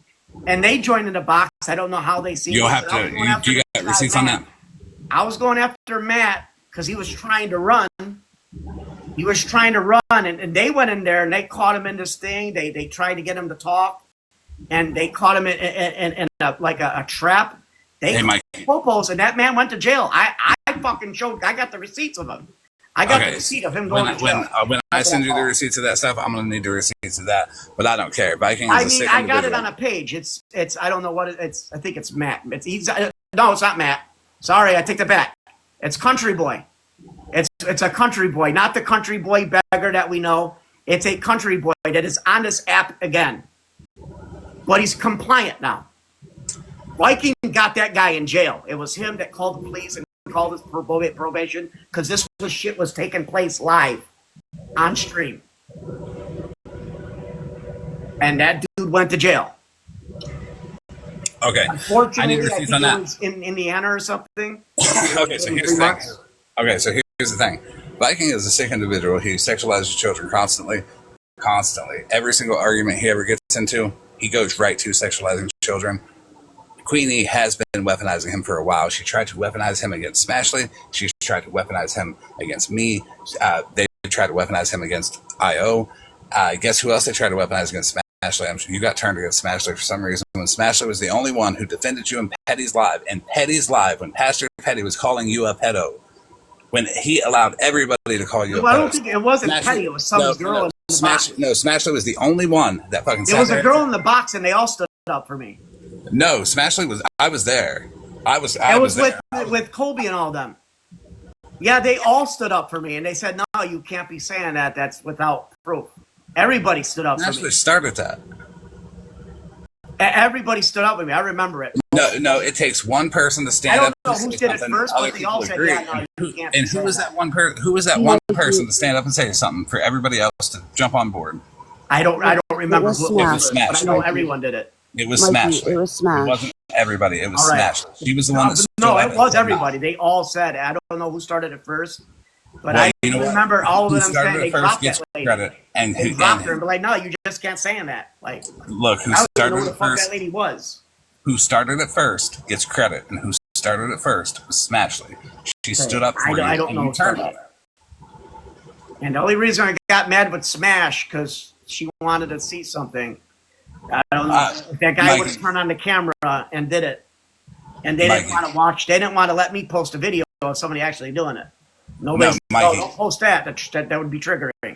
and they joined in the box. I don't know how they see. You'll have to. You got receipts on that? I was going after Matt because he was trying to run. He was trying to run, and they went in there and they caught him in this thing. They tried to get him to talk, and they caught him in a trap. They popos, and that man went to jail. I fucking showed. I got the receipts of him. I got the receipt of him going to jail. When I send you the receipts of that stuff, I'm gonna need the receipts of that. But I don't care. Viking is a sick I individual. got it on a page. It's I don't know what it's. I think it's Matt. No, it's not Matt. Sorry, I take that back. It's Country Boy. It's a country boy, not the country boy beggar that we know. It's a country boy that is on this app again. But he's compliant now. Viking got that guy in jail. It was him that called the police and called his probation because this shit was taking place live on stream. And that dude went to jail. Okay. Unfortunately, I need receipts on that. He was in Indiana or something. Okay, so here's the thing. Okay, so here's the thing. Viking is a sick individual. He sexualizes children constantly. Every single argument he ever gets into, he goes right to sexualizing children. Queenie has been weaponizing him for a while. She tried to weaponize him against Smashley. She tried to weaponize him against me. They tried to weaponize him against IO. Guess who else they tried to weaponize against Smashley? I'm sure you got turned against Smashley for some reason. When Smashley was the only one who defended you in Petty's Live. In Petty's Live, when Pastor Petty was calling you a pedo. When he allowed everybody to call you a pedo. I don't think it wasn't Petty. It was some girl in the box. No, Smashley was the only one that fucking sat there. It was there. a girl in the box, and they all stood up for me. No, Smashley was. I was there. I was with Colby and all them. Yeah, they all stood up for me, and they said, "No, you can't be saying that. That's without proof." Everybody stood up for me. Smashley started that. Everybody stood up with me. I remember it. No, it takes one person to stand up. I don't know who did it first, but they all said, "Yeah, no, you can't." And who was that one person? Who was that one person to stand up and say something for everybody else to jump on board? I don't remember who it was, Smash. but I know everyone did it. It was Smash. It was Smash. It wasn't everybody. It was Smash. She was the one that stood No, up it was everybody. They all said it. I don't know who started it first, but I remember all of them saying they dropped that lady. Credit. And they dropped her and be like, "No, you just can't stand that." Like, look, who I started don't know who it the fuck first? that lady was. Who started it first gets credit, and who started it first was Smashley. She stood up for you. I don't know who started it. And the only reason I got mad with Smash because she wanted to see something. I don't know if that guy would have Mikey, turned on the camera and did it, and they didn't Mikey, want to watch. They didn't want to let me post a video of somebody actually doing it. Nobody no, said, Mikey, don't post that. That would be triggering. I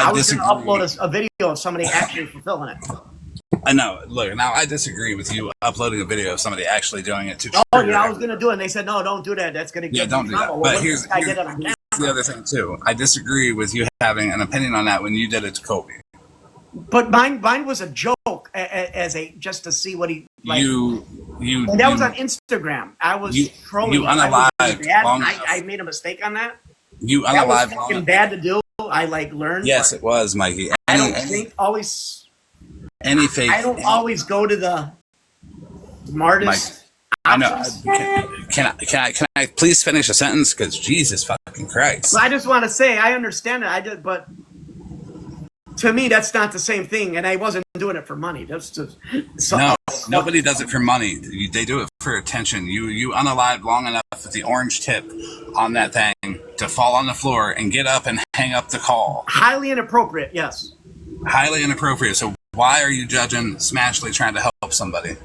I was going to disagree. upload a video of somebody actually fulfilling it. I know. Look, now I disagree with you uploading a video of somebody actually doing it to Oh trigger. yeah, I was going to do it. And they said, no, don't do that. That's going to Yeah, get don't in do that. trouble. But Well, here's I did it on camera. the other thing too. I disagree with you having an opinion on that when you did it to Kobe. But mine was a joke as a just to see what he like. And that was on Instagram. I was trolling. You unalived long enough. I made a mistake on that. You That was unalived long fucking enough. bad to do. I like learned. Yes, but it was, Mikey. I don't think always. Any fake. I don't always go to the smartest. I know. options. Can I please finish a sentence? Because Jesus fucking Christ. So I just want to say I understand it. But to me, that's not the same thing. And I wasn't doing it for money. That's just No, nobody does it for money. They do it for attention. You unalived long enough with the orange tip on that thing to fall on the floor and get up and hang up the call. highly inappropriate. Yes. Highly inappropriate. So why are you judging Smashly trying to help somebody?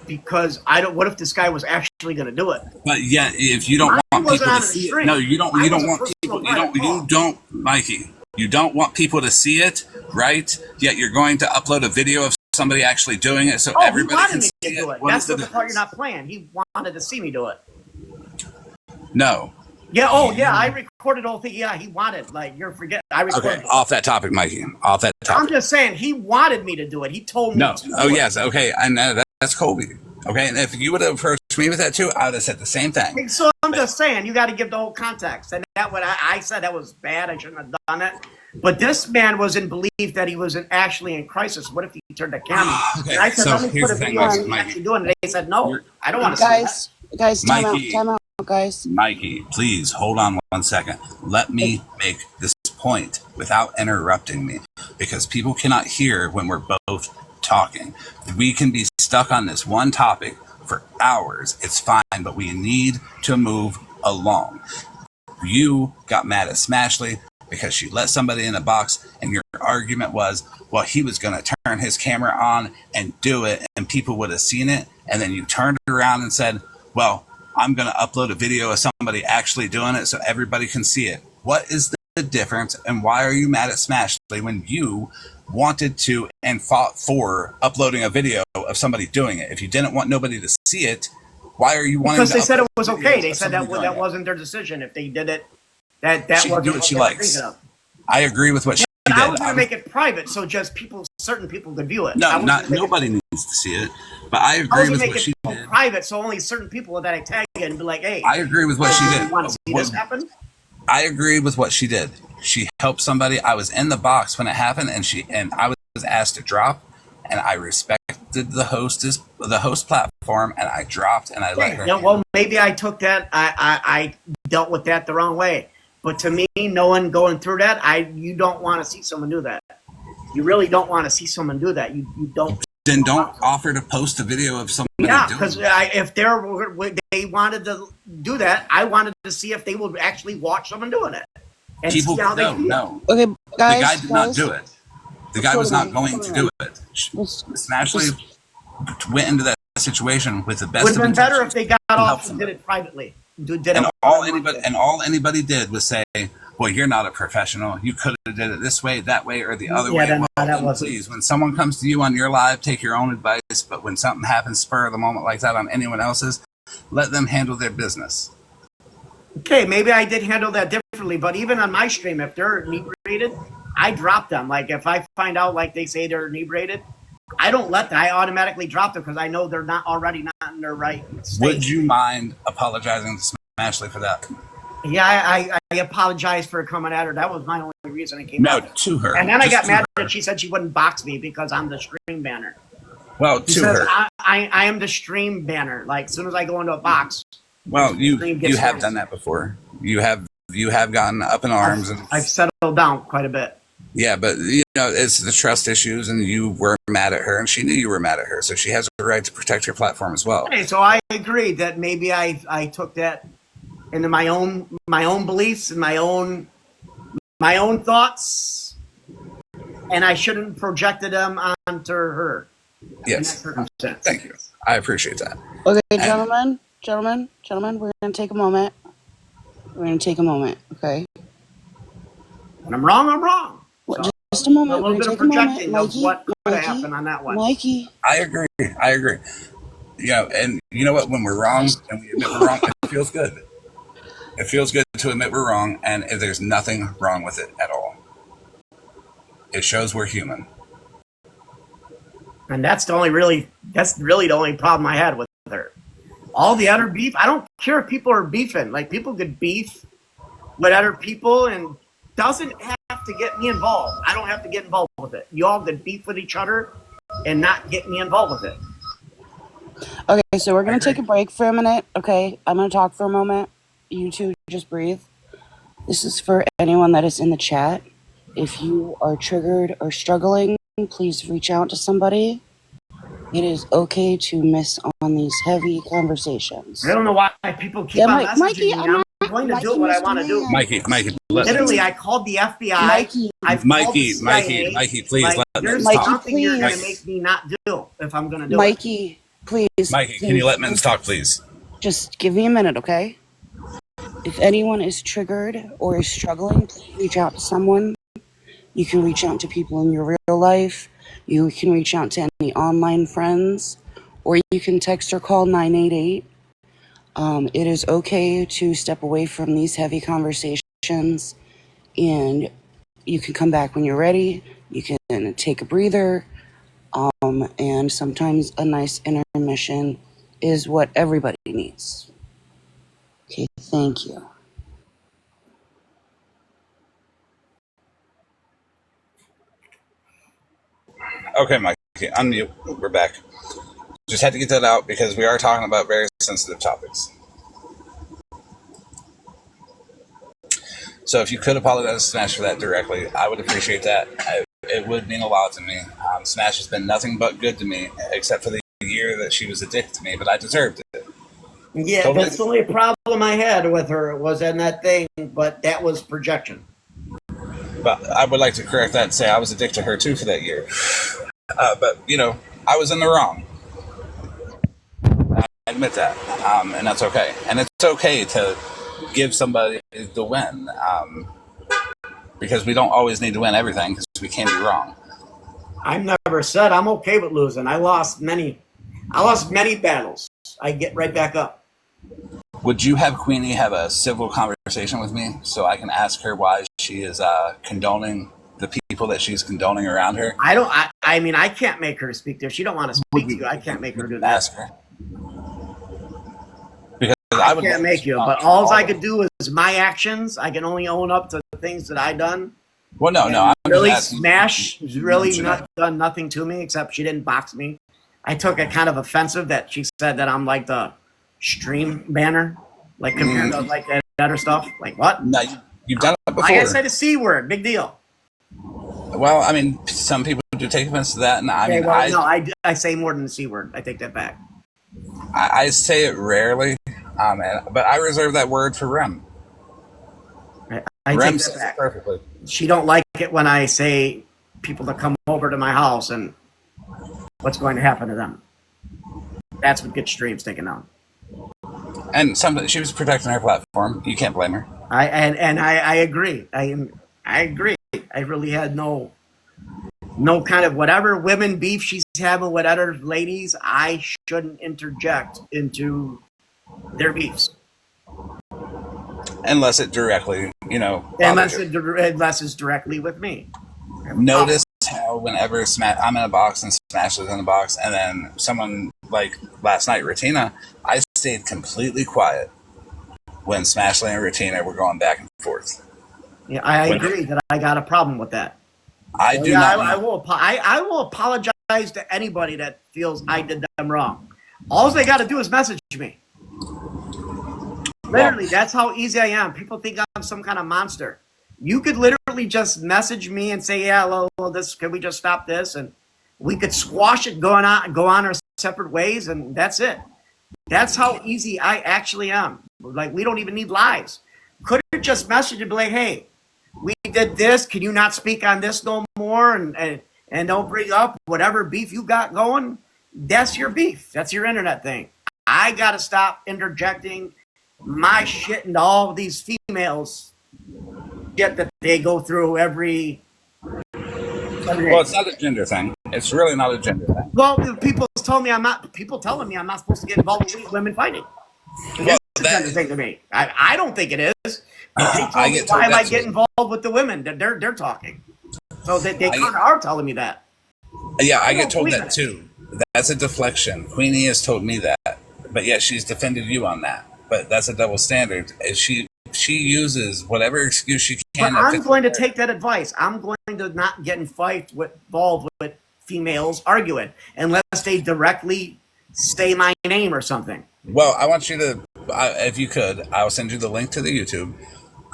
Because I don't. What if this guy was actually going to do it? But yet, if you don't Mine want wasn't people on to a see string. it, no, you don't. Mine You was don't a want personal people. private call. You don't, Mikey. You don't want people to see it, right? Yet you're going to upload a video of somebody actually doing it, so Oh, he everybody wanted can me see to do it. What That's is the the part you're difference? not playing. He wanted to see me do it. No. Yeah. Oh, yeah. I recorded the whole thing. Yeah, he wanted. Like you're forgetting. I recorded. Okay. Off that topic, Mikey. Off that I'm topic. just saying he wanted me to do it. He told me. No. To Oh do yes. It. Okay. I know that's Kobe. Okay. And if you would have approached me with that too, I would have said the same thing. So I'm just saying you got to give the whole context. And that what I said that was bad. I shouldn't have done it. But this man was in belief that he was actually in crisis. What if he turned the camera? Okay, And I said, so let me here's put a the thing, video of Mikey. him actually doing it. They said, no, You're- I don't want to see that. Guys, Mikey. time out, guys. Mikey, please hold on 1 second. Let me make this point without interrupting me, because people cannot hear when we're both talking. We can be stuck on this one topic for hours. It's fine, but we need to move along. You got mad at Smashly because she let somebody in a box, and your argument was, well, he was going to turn his camera on and do it, and people would have seen it. And then you turned around and said, well, I'm going to upload a video of somebody actually doing it so everybody can see it. What is the difference, and why are you mad at Smashly when you wanted to and fought for uploading a video of somebody doing it? If you didn't want nobody to see it, why are you wanting Because to they said it upload was videos okay. They of said somebody that doing that it? wasn't their decision. If they did it, that She can wasn't do what she they were likes. thinking of. I agree with what she But did. I was going to make it private so just certain people could view it. I No, was not gonna make nobody needs to see it, but I I was agree going with to make what it she did. private so only certain people that I tag in be like, hey, I agree with what she you did. want to see this happen? I agree with what she did. She helped somebody. I was in the box when it happened, and I was asked to drop, and I respected the host platform, and I dropped, and I let her. Yeah, well, maybe I took that. I dealt with that the wrong way. But to me, no one going through that, you don't want to see someone do that. You really don't want to see someone do that. You don't. Then don't offer to post a video of somebody Yeah, doing because it. if they wanted to do that, I wanted to see if they would actually watch someone doing it and People, see how they feel. no. Okay, The guys. guy did not do it. The guy was not going to do it. Let's- Smashly went into that situation with the best Would of have been better intentions if they got to help off and did somebody. it privately. Did And it all anybody did was say, well, you're not a professional. You could have did it this way, that way, or the other Yeah, way. then, Well, that then wasn't- please, when someone comes to you on your live, take your own advice. But when something happens spur of the moment like that on anyone else's, let them handle their business. Okay, maybe I did handle that differently, but even on my stream, if they're inebriated, I drop them. Like if I find out, like they say they're inebriated, I don't let them. I automatically drop them because I know they're not in their right state. Would you mind apologizing to Smashly for that? Yeah, I apologize for coming at her. That was my only reason I came No, out. to her. And then I Just got to mad her. that she said she wouldn't box me because I'm the stream banner. Well, She to says her. I am the stream banner. Like as soon as I go into a box, Well, you stream gets have worse. done that before. You have gotten up in arms, and I've settled down quite a bit. yeah, but it's the trust issues, and you were mad at her, and she knew you were mad at her, so she has a right to protect your platform as well. Okay, so I agree that maybe I took that into my own beliefs and my own thoughts. and I shouldn't have projected them onto her in that Yes. circumstance. Thank you. I appreciate that. Okay, And gentlemen, we're gonna take a moment. Okay? When I'm wrong, I'm wrong. What, So just a moment. a We're little gonna bit of take a moment, projecting of what could have happened on that one. Mikey. I agree. Yeah, and you know what? When we're wrong and we admit we're wrong, it feels good. It feels good to admit we're wrong, and there's nothing wrong with it at all. It shows we're human. And that's really the only problem I had with her. All the other beef, I don't care if people are beefing. Like, people could beef with other people and doesn't have to get me involved. I don't have to get involved with it. You all could beef with each other and not get me involved with it. Okay, so we're gonna take a break for a minute. Okay, I'm gonna talk for a moment. You two just breathe. This is for anyone that is in the chat. If you are triggered or struggling, please reach out to somebody. It is okay to miss on these heavy conversations. I don't know why people keep on messaging Mikey, me. I'm going to do what I want to do. Mikey, Literally, I called the FBI. Mikey, please let there's Men's talk. something you're going to make me not do if I'm going to do Mikey, please. Mikey, can you let Men's talk, please? Just give me a minute, okay? If anyone is triggered or is struggling, please reach out to someone. You can reach out to people in your real life. You can reach out to any online friends, or you can text or call 988. It is okay to step away from these heavy conversations, and you can come back when you're ready. You can take a breather, and sometimes a nice intermission is what everybody needs. Okay, thank you. Okay, Mikey, unmute. We're back. Just had to get that out because we are talking about very sensitive topics. So if you could apologize to Smash for that directly, I would appreciate that. It would mean a lot to me. Smash has been nothing but good to me, except for the year that she was a dick to me, but I deserved it. Yeah, totally. That's the only problem I had with her was in that thing, but that was projection. But I would like to correct that and say I was a dick to her too for that year. But, you know, I was in the wrong. I admit that, and that's okay. And it's okay to give somebody the win, because we don't always need to win everything because we can be wrong. I've never said I'm okay with losing. I lost many battles. I get right back up. Would you have Queenie have a civil conversation with me so I can ask her why she is condoning the people that she's condoning around her? I mean, I can't make her speak to. If she don't want to speak to you, I can't make her do that. Ask her. Because I can't make you, but all I could do is my actions. I can only own up to the things that I done. Well, no. I'm really, Smash has really not done nothing to me except she didn't box me. I took it kind of offensive that she said that I'm like the stream banner, like compared to like that other stuff. Like what? No, you've done it before. I say the C word, big deal. Well, I mean, some people do take offense to that, and I say more than the C word. I take that back. I say it rarely, but I reserve that word for Rem. I Rem take says that back. it perfectly. She don't like it when I say people to come over to my house and what's going to happen to them. That's what gets streams taken down. And she was protecting her platform. You can't blame her. I agree. I agree. I really had no kind of whatever women beef she's having with other ladies. I shouldn't interject into their beefs unless it directly, unless it's directly with me. Notice how whenever I'm in a box and Smash is in a box, and then someone like last night, Ratina, I stayed completely quiet when Smashley and Ratina were going back and forth. Yeah, I agree that I got a problem with that. I will apologize to anybody that feels I did them wrong. All they got to do is message me. Literally, that's how easy I am. People think I'm some kind of monster. You could literally just message me and say, "Yeah, well, this can we just stop this?" And we could squash it, go on our separate ways, and that's it. That's how easy I actually am. Like, we don't even need lives. Could have just messaged and be like, "Hey, we did this. Can you not speak on this no more? And don't bring up whatever beef you got going. That's your beef. That's your internet thing. I got to stop interjecting my shit into all of these females shit that they go through every day. Well, it's not a gender thing. It's really not a gender thing. Well, people telling me I'm not supposed to get involved with women fighting. Well, That's a gender thing to me. I don't think it is. But they told me, why am I getting involved with the women that they're talking? So they kind of are telling me that. Yeah, I get told that too. That's a deflection. Queenie has told me that, but yet she's defended you on that. But that's a double standard. She uses whatever excuse she can. But I'm going to take that advice. I'm going to not get in fights involved with females arguing unless they directly say my name or something. Well, I want you to, if you could, I'll send you the link to the YouTube.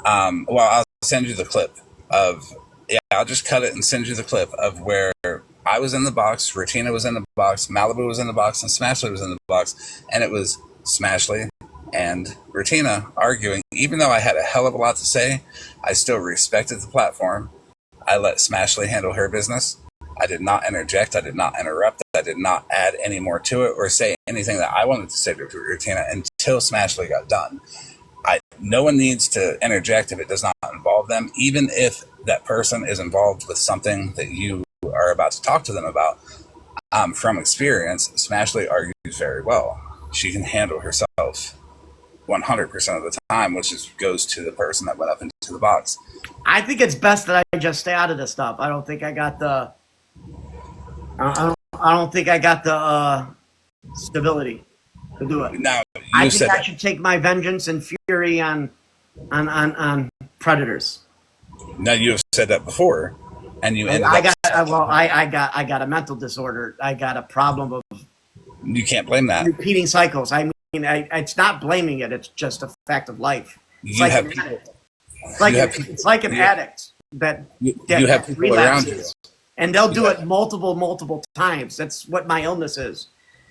I'll send you the clip of. Yeah, I'll just cut it and send you the clip of where I was in the box, Ratina was in the box, Malibu was in the box, and Smashley was in the box. And it was Smashley and Ratina arguing. Even though I had a hell of a lot to say, I still respected the platform. I let Smashley handle her business. I did not interject. I did not interrupt. I did not add any more to it or say anything that I wanted to say to Ratina until Smashley got done. No one needs to interject if it does not involve them, even if that person is involved with something that you are about to talk to them about. From experience, Smashley argues very well. She can handle herself 100% of the time, which goes to the person that went up into the box. I think it's best that I just stay out of this stuff. I don't think I got the. I don't think I got the stability to do it. Now, I think I should take my vengeance and fury on predators. Now you have said that before, and you ended I got a mental disorder. I got a problem of. You can't blame that. Repeating cycles. I mean, it's not blaming it. It's just a fact of life. It's like an addict. It's like an addict that you have people around you, and they'll do it multiple times. That's what my illness is.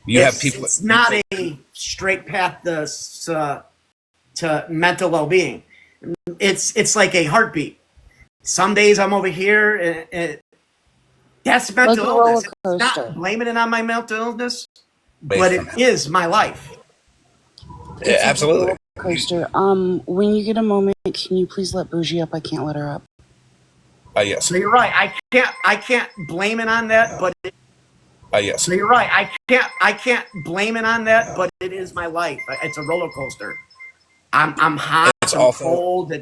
Have people. It's not a straight path to mental well-being. It's like a heartbeat. Some days I'm over here, and that's mental illness. It's not blaming it on my mental illness, but it is my life. Yeah, absolutely. Coaster. When you get a moment, can you please let Bougie up? I can't let her up. Yes. So you're right. I can't blame it on that, but. Yes. So you're right. I can't blame it on that, but it is my life. It's a roller coaster. I'm hot. I'm cold.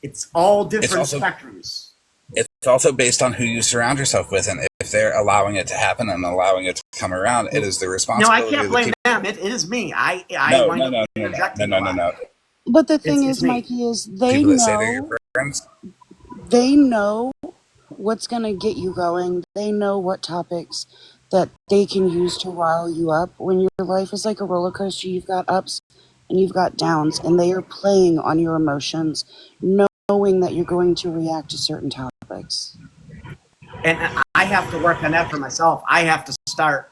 It's all different spectrums. It's also based on who you surround yourself with, and if they're allowing it to happen and allowing it to come around, it is the responsibility. No, I can't blame them. It is me. No. But the thing is, Mikey, is they know what's going to get you going. They know what topics that they can use to rile you up. When your life is like a roller coaster, you've got ups and you've got downs, and they are playing on your emotions, knowing that you're going to react to certain topics. And I have to work on that for myself. I have to start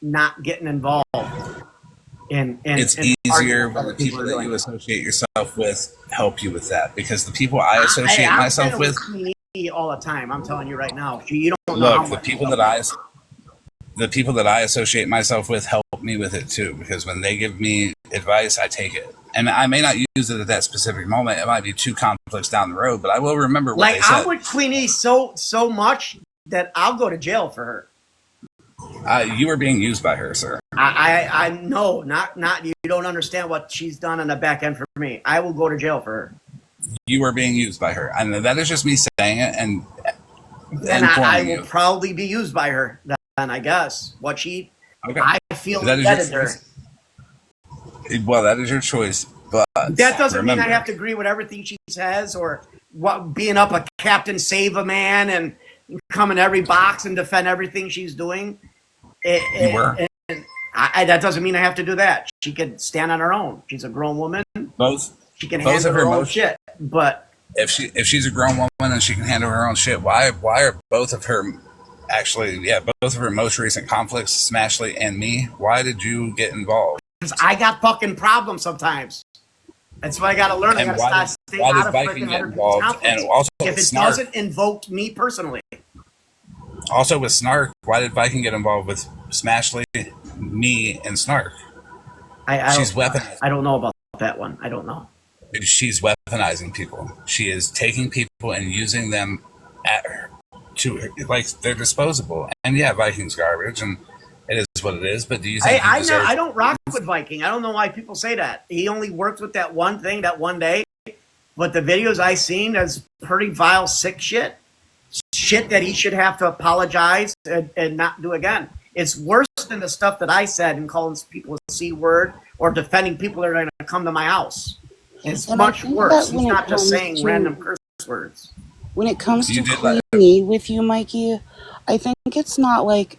not getting involved it's easier when the people that you associate yourself with help you with that, because the people I associate myself with all the time. I'm telling you right now. You don't know. Look, the people that I associate myself with help me with it too, because when they give me advice, I take it. And I may not use it at that specific moment. It might be 2 conflicts down the road, but I will remember what they said. I'm with Queenie so much that I'll go to jail for her. You were being used by her, sir. I know, not you. Don't understand what she's done on the back end for me. I will go to jail for her. You were being used by her, and that is just me saying it. And I will probably be used by her. Then I guess I feel indebted to her. Well, that is your choice, but that doesn't mean I have to agree with everything she says, or being up a captain save a man and come in every box and defend everything she's doing. You were. That doesn't mean I have to do that. She could stand on her own. She's a grown woman. She can handle her own shit. But if she's a grown woman and she can handle her own shit, why are both of her both of her most recent conflicts, Smashley and me, why did you get involved? Because I got fucking problems sometimes. That's what I got to learn. I got to stay Why out does of Viking freaking get other people's involved? conflicts. And also If with it Snark. doesn't invoke me personally. Also with Snark, why did Viking get involved with Smashley, me, and Snark? She's weaponizing. I don't know about that one. I don't know. She's weaponizing people. She is taking people and using them at her to like they're disposable. And yeah, Viking's garbage, and it is what it is. But do you think I don't rock with Viking. I don't know why people say that. He only worked with that one thing that one day. But the videos I seen is pretty vile, sick shit. Shit that he should have to apologize and not do again. It's worse than the stuff that I said and calling people a C word or defending people that are going to come to my house. It's And much worse. He's not just comes saying to- random curse words. When it comes You to did let- clingy with you, Mikey, I think it's not like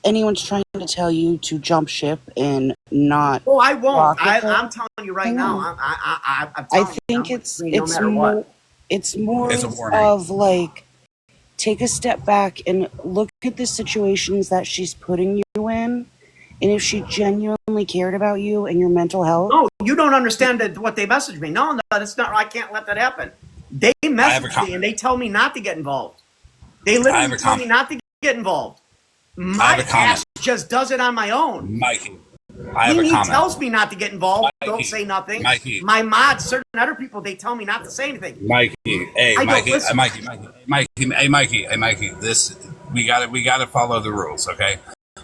anyone's trying to tell you to jump ship and not. Oh, I won't. rock with it. I'm telling you right I now. know. I'm I telling think you, it's no matter more what. it's more It's a warning. of like take a step back and look at the situations that she's putting you in, and if she genuinely cared about you and your mental health. No, you don't understand what they messaged me. No, that's not. I can't let that happen. They message me and they tell me not to get involved. They literally tell me not to get involved. My ass just does it on my own. Mikey, I have a comment. He tells me not to get involved. Mikey, Don't say nothing. Mikey. My mods, certain other people, they tell me not to say anything. Mikey, hey, I don't Mikey, listen. Mikey, this we gotta follow the rules, okay?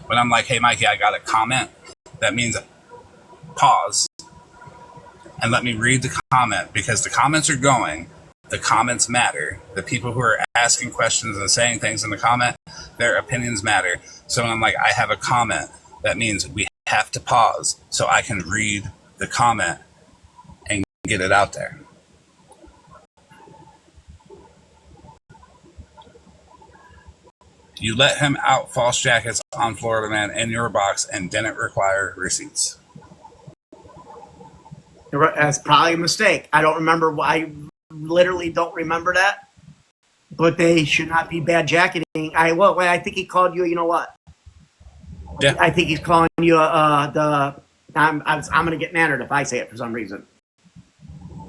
When I'm like, hey Mikey, I got a comment, that means pause and let me read the comment because the comments are going. The comments matter. The people who are asking questions and saying things in the comment, their opinions matter. So when I'm like, I have a comment, that means we have to pause so I can read the comment and get it out there. You let him out false jackets on Floridaman in your box and didn't require receipts. That's probably a mistake. I don't remember. I literally don't remember that. But they should not be bad jacketing. I think he called you. You know what? Yeah. I think he's calling you I'm going to get mannered if I say it for some reason.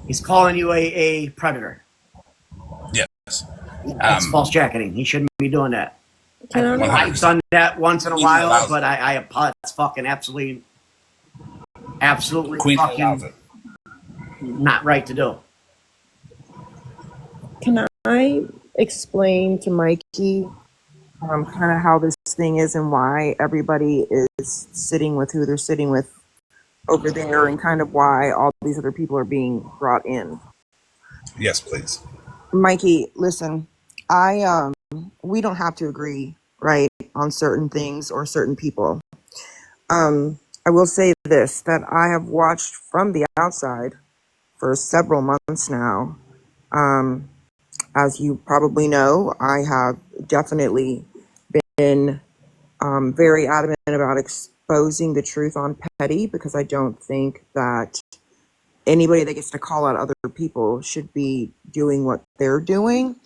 He's calling you a predator. Yes. That's false jacketing. He shouldn't be doing that. I've 100%. done that once in a Queen while, allows but it's fucking absolutely Queen allows fucking it. not right to do. Can I explain to Mikey kind of how this thing is and why everybody is sitting with who they're sitting with over there and kind of why all these other people are being brought in? Yes, please. Mikey, listen, we don't have to agree, right, on certain things or certain people. I will say this, that I have watched from the outside for several months now. As you probably know, I have definitely been very adamant about exposing the truth on Petty because I don't think that anybody that gets to call out other people should be doing what they're doing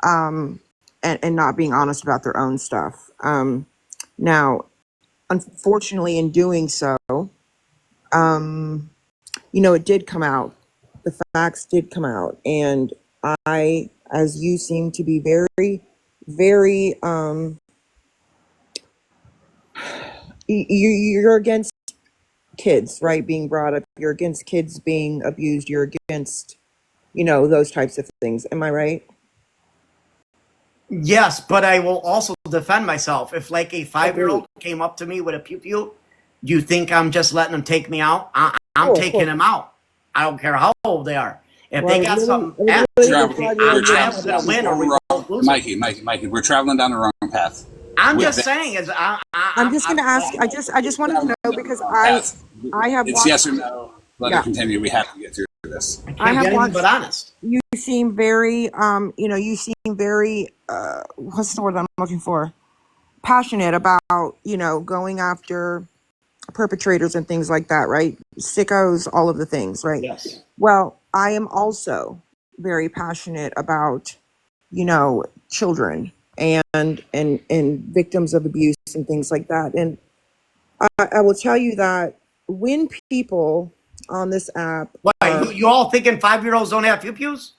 and not being honest about their own stuff. Now, unfortunately, in doing so, it did come out. The facts did come out. And I, as you seem to be very, very, you're against kids, right, being brought up. You're against kids being abused. You're against, those types of things. Am I right? Yes, but I will also defend myself. If like a 5-year-old came up to me with a pew-pew, do you think I'm just letting them take me out? I'm taking them out. I don't care how old they are. If they got something after me, I'm going to win or we both lose. Mikey, we're traveling down the wrong path. I'm just saying, I'm just going to ask. I just wanted to know because I have. It's yes or no. Let it continue. We have to get through this. I have watched, but honest. You seem very, you seem very, what's the word I'm looking for? Passionate about, going after perpetrators and things like that, right? Sickos, all of the things, right? Yes. Well, I am also very passionate about, children and victims of abuse and things like that. And I will tell you that when people on this app What, are. you all thinking 5-year-olds don't have pew-pews?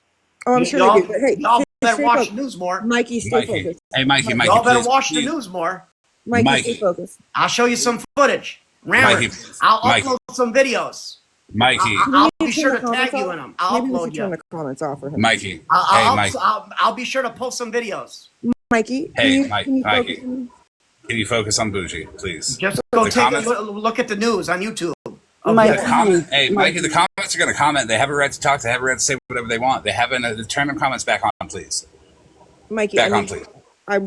Oh, I'm sure they do. But hey, Y'all better stay watch focused. the news more. Mikey, stay Mikey. focused. Hey, Mikey, Y'all better please, watch please. the news more. Mikey, stay Mikey. focused. I'll show you some footage. Mikey, I'll Mikey. upload some videos. Mikey. I'll We be need to sure turn to the tag comments you off. in them. I'll Maybe we upload should turn you. the comments off for him. Mikey. Hey, Mikey. I'll be sure to post some videos. Mikey, Hey, can you Mikey. focus on- Can you focus on Bougie, please? Just go The take comments- a look at the news on YouTube. Mike, The honey, comment, hey, Mike, Mikey, the comments are going to comment. They have a right to talk. They have a right to say whatever they want. They have a turn them comments back on, please. Mikey, Back on, please. I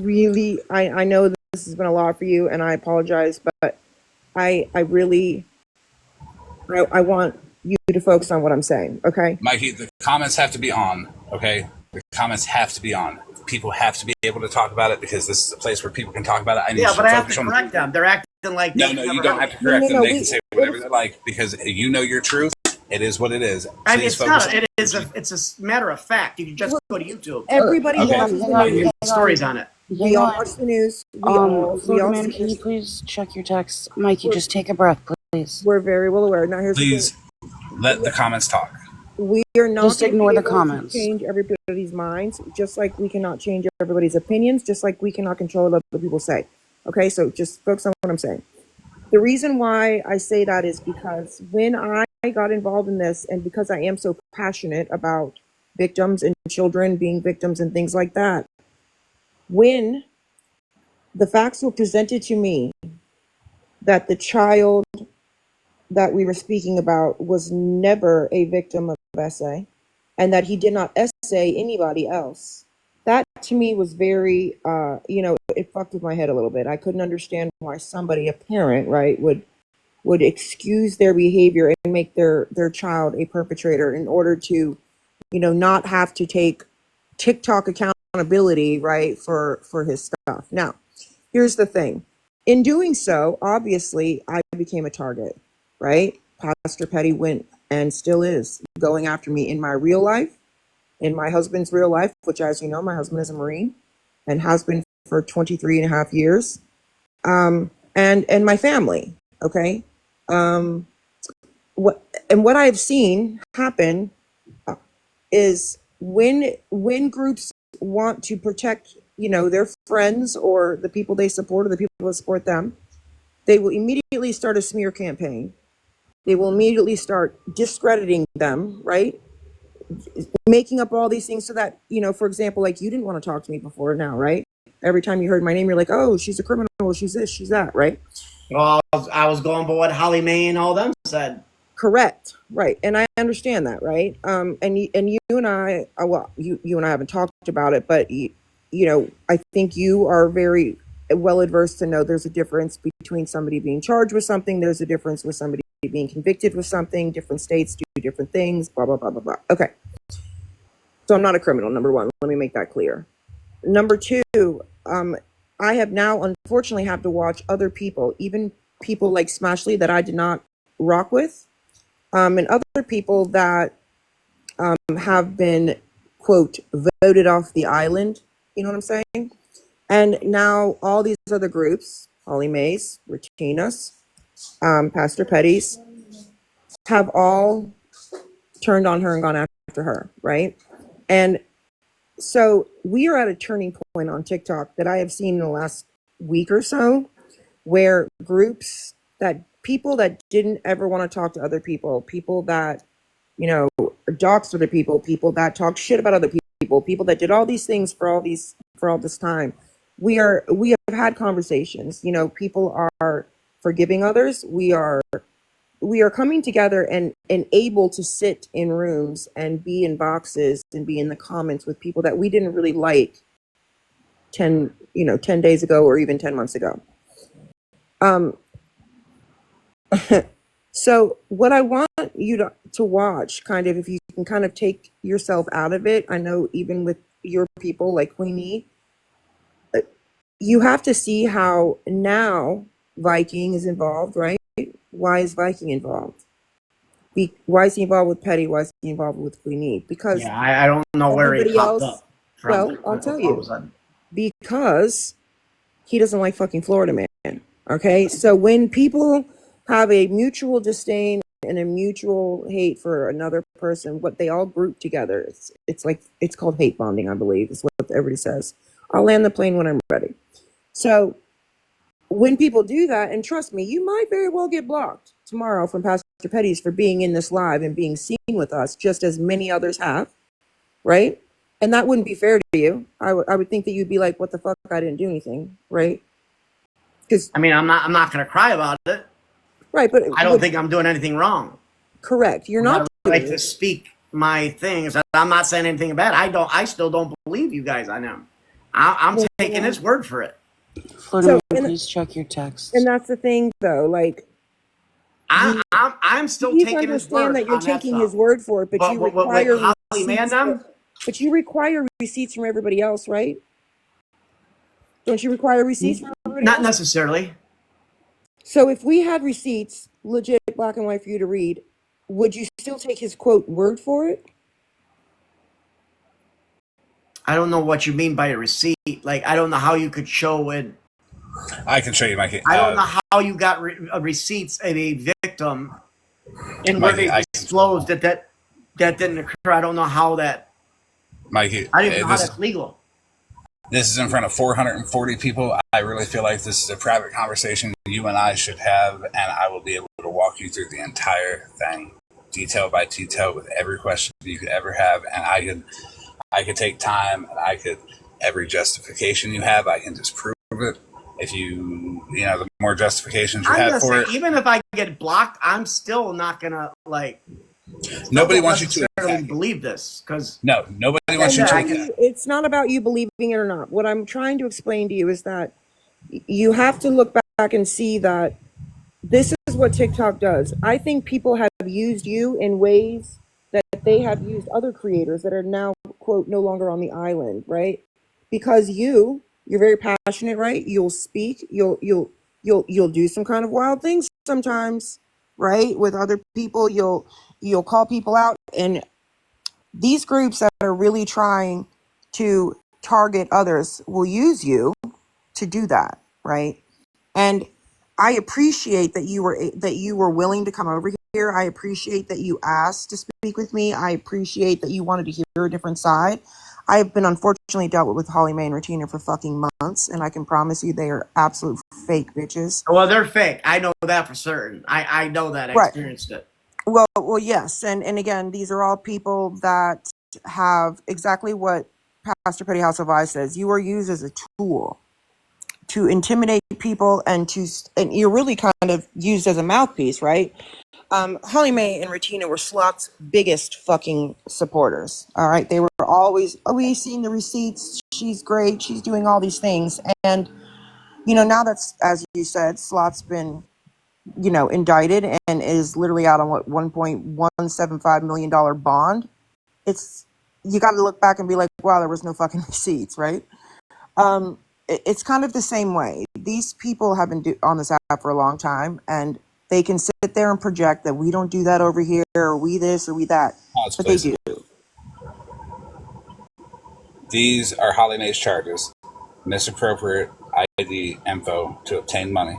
know this has been a lot for you, and I apologize, but I want you to focus on what I'm saying, okay? Mikey, the comments have to be on, okay? The comments have to be on. People have to be able to talk about it because this is a place where people can talk about it. I need Yeah, to but I have focus to on correct them. They're acting like No, they no, never you don't heard have to it. correct No, them. no, They can say whatever they like because you know your truth. It is what it is. And Please it's focus. not. It's a matter of fact. You can just go to YouTube. Everybody Okay. watches hang the on, news. hang Stories on it. We all watch the news. We all Floridaman, see can you this. please check your text? Mikey, just take a breath, please. We're very well aware. Now, here's Please the let the comments talk. thing. We are not Just going to ignore be the able comments. to change everybody's minds, just like we cannot change everybody's opinions, just like we cannot control what other people say. Okay, so just focus on what I'm saying. The reason why I say that is because when I got involved in this, and because I am so passionate about victims and children being victims and things like that, when the facts were presented to me that the child that we were speaking about was never a victim of SA and that he did not essay anybody else, that to me was very, it fucked with my head a little bit. I couldn't understand why somebody, a parent, right, would excuse their behavior and make their child a perpetrator in order to, not have to take TikTok accountability, right, for his stuff. Now, here's the thing. In doing so, obviously, I became a target, right? Pastor Petty went and still is going after me in my real life, in my husband's real life, which, as you know, my husband is a Marine and has been for 23 and a half years, and my family, okay? What I've seen happen is when groups want to protect, their friends or the people they support or the people that support them, they will immediately start a smear campaign. They will immediately start discrediting them, right? Making up all these things so that, for example, like you didn't want to talk to me before now, right? Every time you heard my name, you're like, oh, she's a criminal, she's this, she's that, right? Well, I was going by what Holly Mae and all them said. Correct, right, and I understand that, right? And you and I, well, you and I haven't talked about it, but I think you are very well adverse to know there's a difference between somebody being charged with something. There's a difference with somebody being convicted with something. Different states do different things. Blah blah blah blah blah. Okay, so I'm not a criminal. Number one, let me make that clear. Number two, I have now unfortunately have to watch other people, even people like Smashley that I did not rock with. And other people that have been, quote, voted off the island, you know what I'm saying? And now all these other groups, Holly Mays, Retinas, Pastor Petty's, have all turned on her and gone after her, right? And so we are at a turning point on TikTok that I have seen in the last week or so, where groups that people that didn't ever want to talk to other people that, doxed other people that talked shit about other people that did all these things for all this time. We have had conversations. People are forgiving others. We are coming together and able to sit in rooms and be in boxes and be in the comments with people that we didn't really like 10 days ago or even 10 months ago. So what I want you to watch, kind of, if you can kind of take yourself out of it, I know even with your people like Queenie, you have to see how now Viking is involved, right? Why is Viking involved? Why is he involved with Petty? Why is he involved with Queenie? Because I don't know where he popped up from. Well, I'll tell you. Because he doesn't like fucking Floridaman. Okay, so when people have a mutual disdain and a mutual hate for another person, what they all group together. It's called hate bonding, I believe, is what everybody says. I'll land the plane when I'm ready. So when people do that, and trust me, you might very well get blocked tomorrow from Pastor Petty's for being in this live and being seen with us, just as many others have, right? And that wouldn't be fair to you. I would think that you'd be like, what the fuck, I didn't do anything, right? Because I mean, I'm not going to cry about it. right, but I don't think I'm doing anything wrong. correct. You're not I like to speak my things. I'm not saying anything bad. I still don't believe you guys. I know. I'm taking his word for it. Floridaman, please check your text. And that's the thing, though. Like, I'm still please taking his word. understand that you're on taking that his word for it, but you require Holly Man, but you require receipts from everybody else, right? Don't you require receipts from everybody not else? necessarily. So if we had receipts, legit black and white for you to read, would you still take his quote word for it? I don't know what you mean by a receipt. Like, I don't know how you could show it. I can show you, Mikey. I don't know how you got receipts of a victim and where Mikey, they disclosed that didn't occur. I don't know how that. Mikey, I don't even know how that's legal. This is in front of 440 people. I really feel like this is a private conversation you and I should have, and I will be able to walk you through the entire thing, detail by detail, with every question you could ever have. And I could take time, and every justification you have, I can just prove it. If the more justifications you have for it. Even if I get blocked, I'm still not gonna Nobody wants you to attack believe this because nobody wants you to attack. It's not about you believing it or not. What I'm trying to explain to you is that you have to look back and see that this is what TikTok does. I think people have used you in ways that they have used other creators that are now, quote, no longer on the island, right? Because you're very passionate, right? You'll speak, you'll do some kind of wild things sometimes, right? With other people, you'll call people out, and these groups that are really trying to target others will use you to do that, right? And I appreciate that you were willing to come over here. I appreciate that you asked to speak with me. I appreciate that you wanted to hear a different side. I have been unfortunately dealt with Holly Mae and Regina for fucking months, and I can promise you they are absolute fake bitches. Well, they're fake. I know that for certain. I know that. I experienced it. Well, yes, and again, these are all people that have exactly what Pastor Petty House of I says. You are used as a tool to intimidate people, and you're really kind of used as a mouthpiece, right? Holly Mae and Regina were Slot's biggest fucking supporters. All right, they were always, we seen the receipts. She's great. She's doing all these things, and now that's, as you said, Slot's been indicted and is literally out on what, $1.175 million bond. You got to look back and be like, wow, there was no fucking receipts, right? It's kind of the same way. These people have been on this app for a long time, and they can sit there and project that we don't do that over here, or we this, or we that, but they do. These are Holly Mae's charges: misappropriate ID info to obtain money.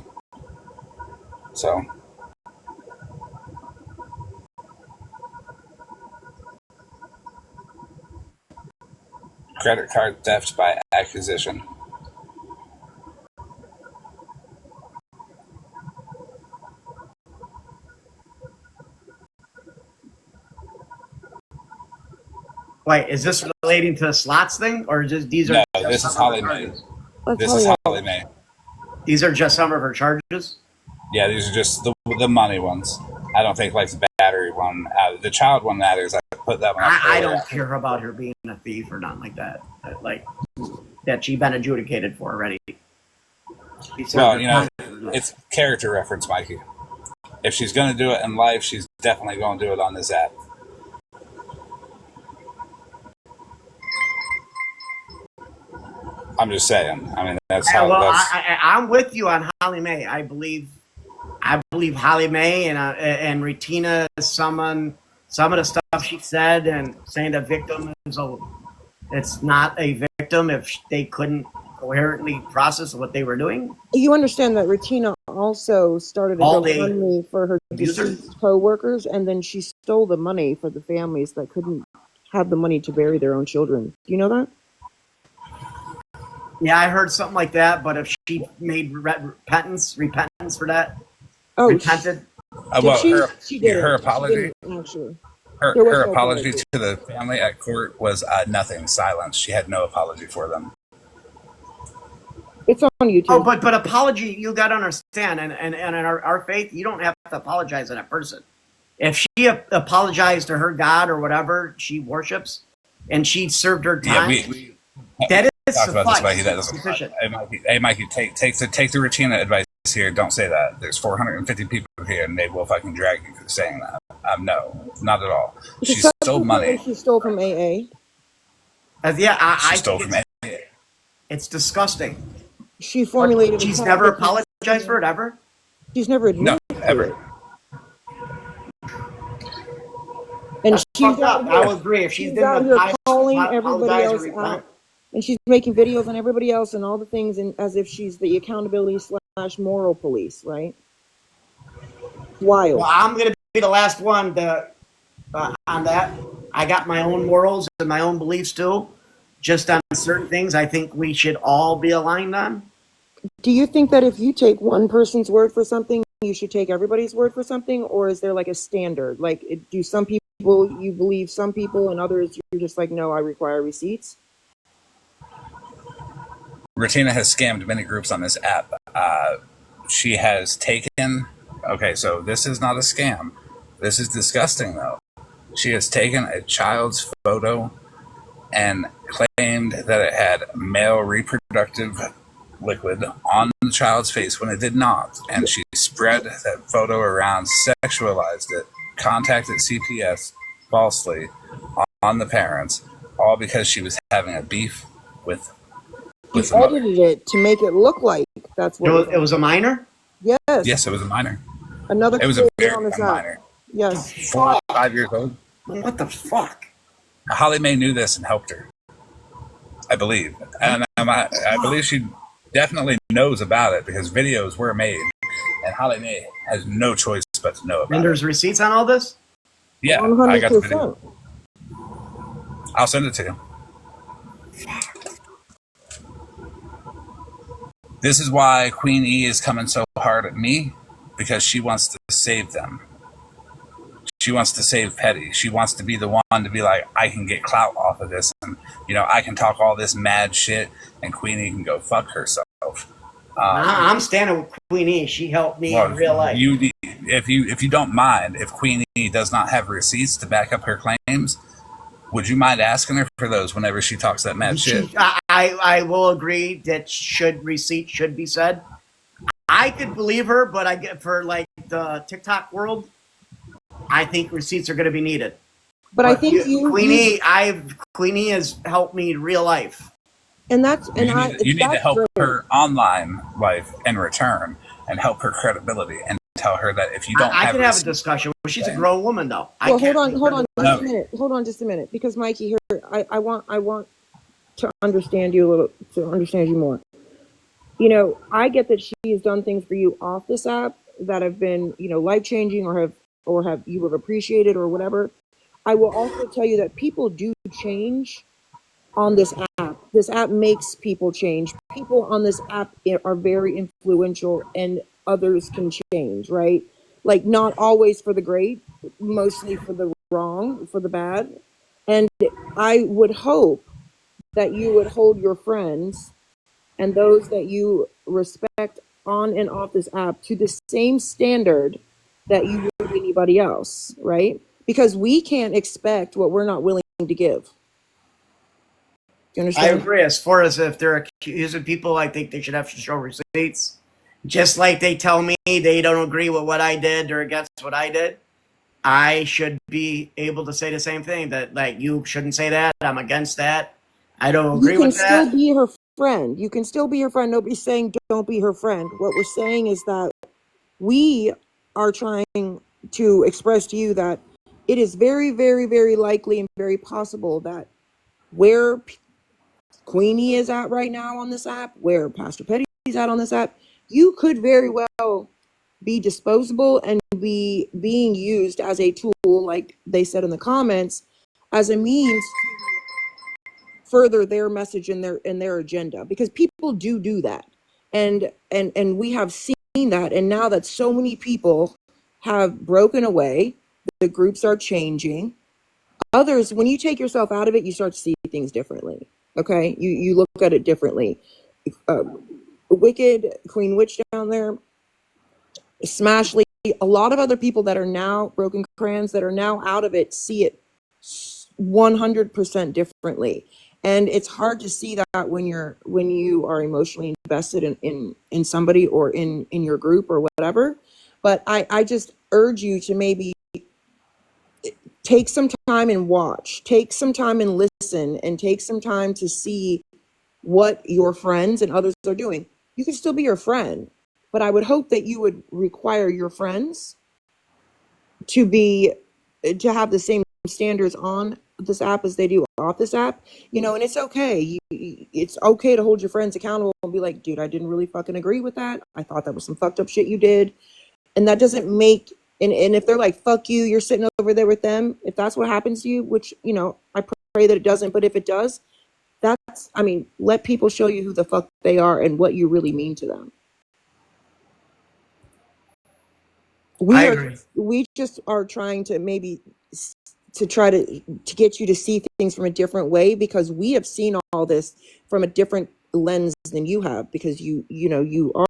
So, credit card theft by acquisition. Wait, is this relating to the slots thing, or just these are? No, this is Holly Mae. This is Holly Mae. These are just some of her charges. Yeah, these are just the money ones. I don't think like the battery one. The child one matters. I put that one. I don't care about her being a thief or nothing like that. Like that she's been adjudicated for already. Well, it's character reference, Mikey. If she's going to do it in life, she's definitely going to do it on this app. I'm just saying. I mean, that's how. Well, I'm with you on Holly Mae. I believe Holly Mae and Regina. Some of the stuff she said, and saying the victim it's not a victim if they couldn't coherently process what they were doing. You understand that Retina also started a All the GoFundMe for her abusers? deceased co-workers, and then she stole the money for the families that couldn't have the money to bury their own children. Do you know that? Yeah, I heard something like that. But if she made repentance for that, Oh, repented. did Well, she? She didn't. her She apology, didn't actually. There was her no apology to the family at court was nothing. Silence. She had no apology for them. It's on YouTube. Oh, but apology, you got to understand, and in our faith, you don't have to apologize to that person. If she apologized to her God or whatever she worships, and she served her time, We that is talked about this, Mikey. That sufficient. doesn't. Hey, Mikey, take the Regina advice here. Don't say that. There's 450 people here, and they will fucking drag you for saying that. No, not at all. She stole money. She stole from AA. Yeah, She I stole think from it's disgusting. She formulated. But she's never apologized for it ever. She's never admitted ever. to it. And That's she's fucked up. I will agree. If she's out here calling everybody else repent. out, and she's making videos on everybody else and all the things, and as if she's the accountability / moral police, right? Wild. Well, I'm gonna be the last one to, on that. I got my own morals and my own beliefs too. Just on certain things, I think we should all be aligned on. Do you think that if you take one person's word for something, you should take everybody's word for something, or is there like a standard? Like, do some people you believe some people, and others you're just like, no, I require receipts? Retina has scammed many groups on this app. She has taken. Okay, so this is not a scam. This is disgusting, though. She has taken a child's photo and claimed that it had male reproductive liquid on the child's face when it did not. And she spread that photo around, sexualized it, contacted CPS falsely on the parents, all because she was having a beef with She the mother. edited it to make it look like that's what It was a minor? Yes. Yes, it was a minor. Another It was a very on this young app. minor. Yes. 4 or 5 years old. What the fuck? Holly Mae knew this and helped her, I believe. And I believe she definitely knows about it because videos were made, and Holly Mae has no choice but to know about And there's it. receipts on all this? Yeah, 100%. I got the video. I'll send it to you. This is why Queen E is coming so hard at me, because she wants to save them. She wants to save Petty. She wants to be the one to be like, I can get clout off of this, and I can talk all this mad shit, and Queen E can go fuck herself. I'm standing with Queen E. She helped me in real life. If you don't mind, if Queen E does not have receipts to back up her claims, would you mind asking her for those whenever she talks that mad shit? I will agree that receipts should be said. I could believe her, but I get for like the TikTok world, I think receipts are going to be needed. But I think Queen E has helped me in real life. And you need to help her online life in return, and help her credibility, and tell her that if you don't, I can have a discussion. She's a grown woman, though. Well, hold on just a minute, because Mikey, here I want to understand you a little, to understand you more. I get that she has done things for you off this app that have been, life changing, or have you have appreciated or whatever. I will also tell you that people do change on this app. This app makes people change. People on this app are very influential, and others can change, right? Like, not always for the great, mostly for the wrong, for the bad. And I would hope that you would hold your friends and those that you respect on and off this app to the same standard that you would anybody else, right? Because we can't expect what we're not willing to give. Do you understand? I agree. As far as if they're accusing people, I think they should have to show receipts. Just like they tell me they don't agree with what I did or against what I did, I should be able to say the same thing, that like, you shouldn't say that. I'm against that. I don't agree with that. You can still be her friend. You can still be her friend. Nobody's saying don't be her friend. What we're saying is that we are trying to express to you that it is very, very, very likely and very possible that where Queenie is at right now on this app, where Pastor Petty's at on this app, you could very well be disposable and be being used as a tool, like they said in the comments, as a means to further their message and their agenda, because people do that, and we have seen that, and now that so many people have broken away, the groups are changing. Others, when you take yourself out of it, you start to see things differently. Okay, you look at it differently. Wicked Queen Witch down there, Smashley, a lot of other people that are now Broken Crayons that are now out of it see it 100% differently, and it's hard to see that when you are emotionally invested in somebody or in your group or whatever. But I just urge you to maybe take some time and watch, take some time and listen, and take some time to see what your friends and others are doing. You can still be your friend, but I would hope that you would require your friends to have the same standards on this app as they do off this app, and it's okay. It's okay to hold your friends accountable and be like, dude, I didn't really fucking agree with that. I thought that was some fucked up shit you did. And that doesn't make, and if they're like, fuck you, you're sitting over there with them, if that's what happens to you, which, I pray that it doesn't, but if it does, let people show you who the fuck they are and what you really mean to them. We just are trying to maybe to try to get you to see things from a different way, because we have seen all this from a different lens than you have, because you are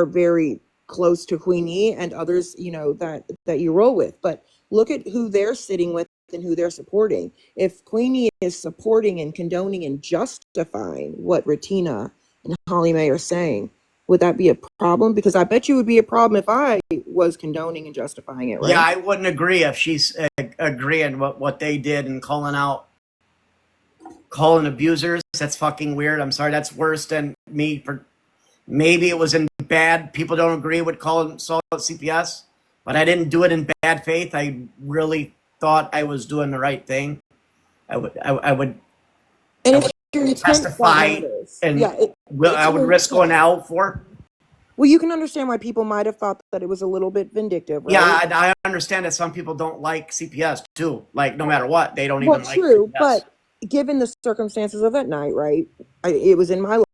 very close to Queenie and others, that you roll with. But look at who they're sitting with and who they're supporting. If Queenie is supporting and condoning and justifying what Retina and Holly Mae are saying, would that be a problem? Because I bet you would be a problem if I was condoning and justifying it, right? Yeah, I wouldn't agree if she's agreeing what they did and calling abusers. That's fucking weird. I'm sorry, that's worse than me. Maybe it was in bad. People don't agree with calling Saul at CPS, but I didn't do it in bad faith. I really thought I was doing the right thing. I would testify, and I would risk going out for. Well, you can understand why people might have thought that it was a little bit vindictive, right? Yeah, I understand that some people don't like CPS too. Like, no matter what, they don't even like true, CPS. But given the circumstances of that night, right? It was in my life,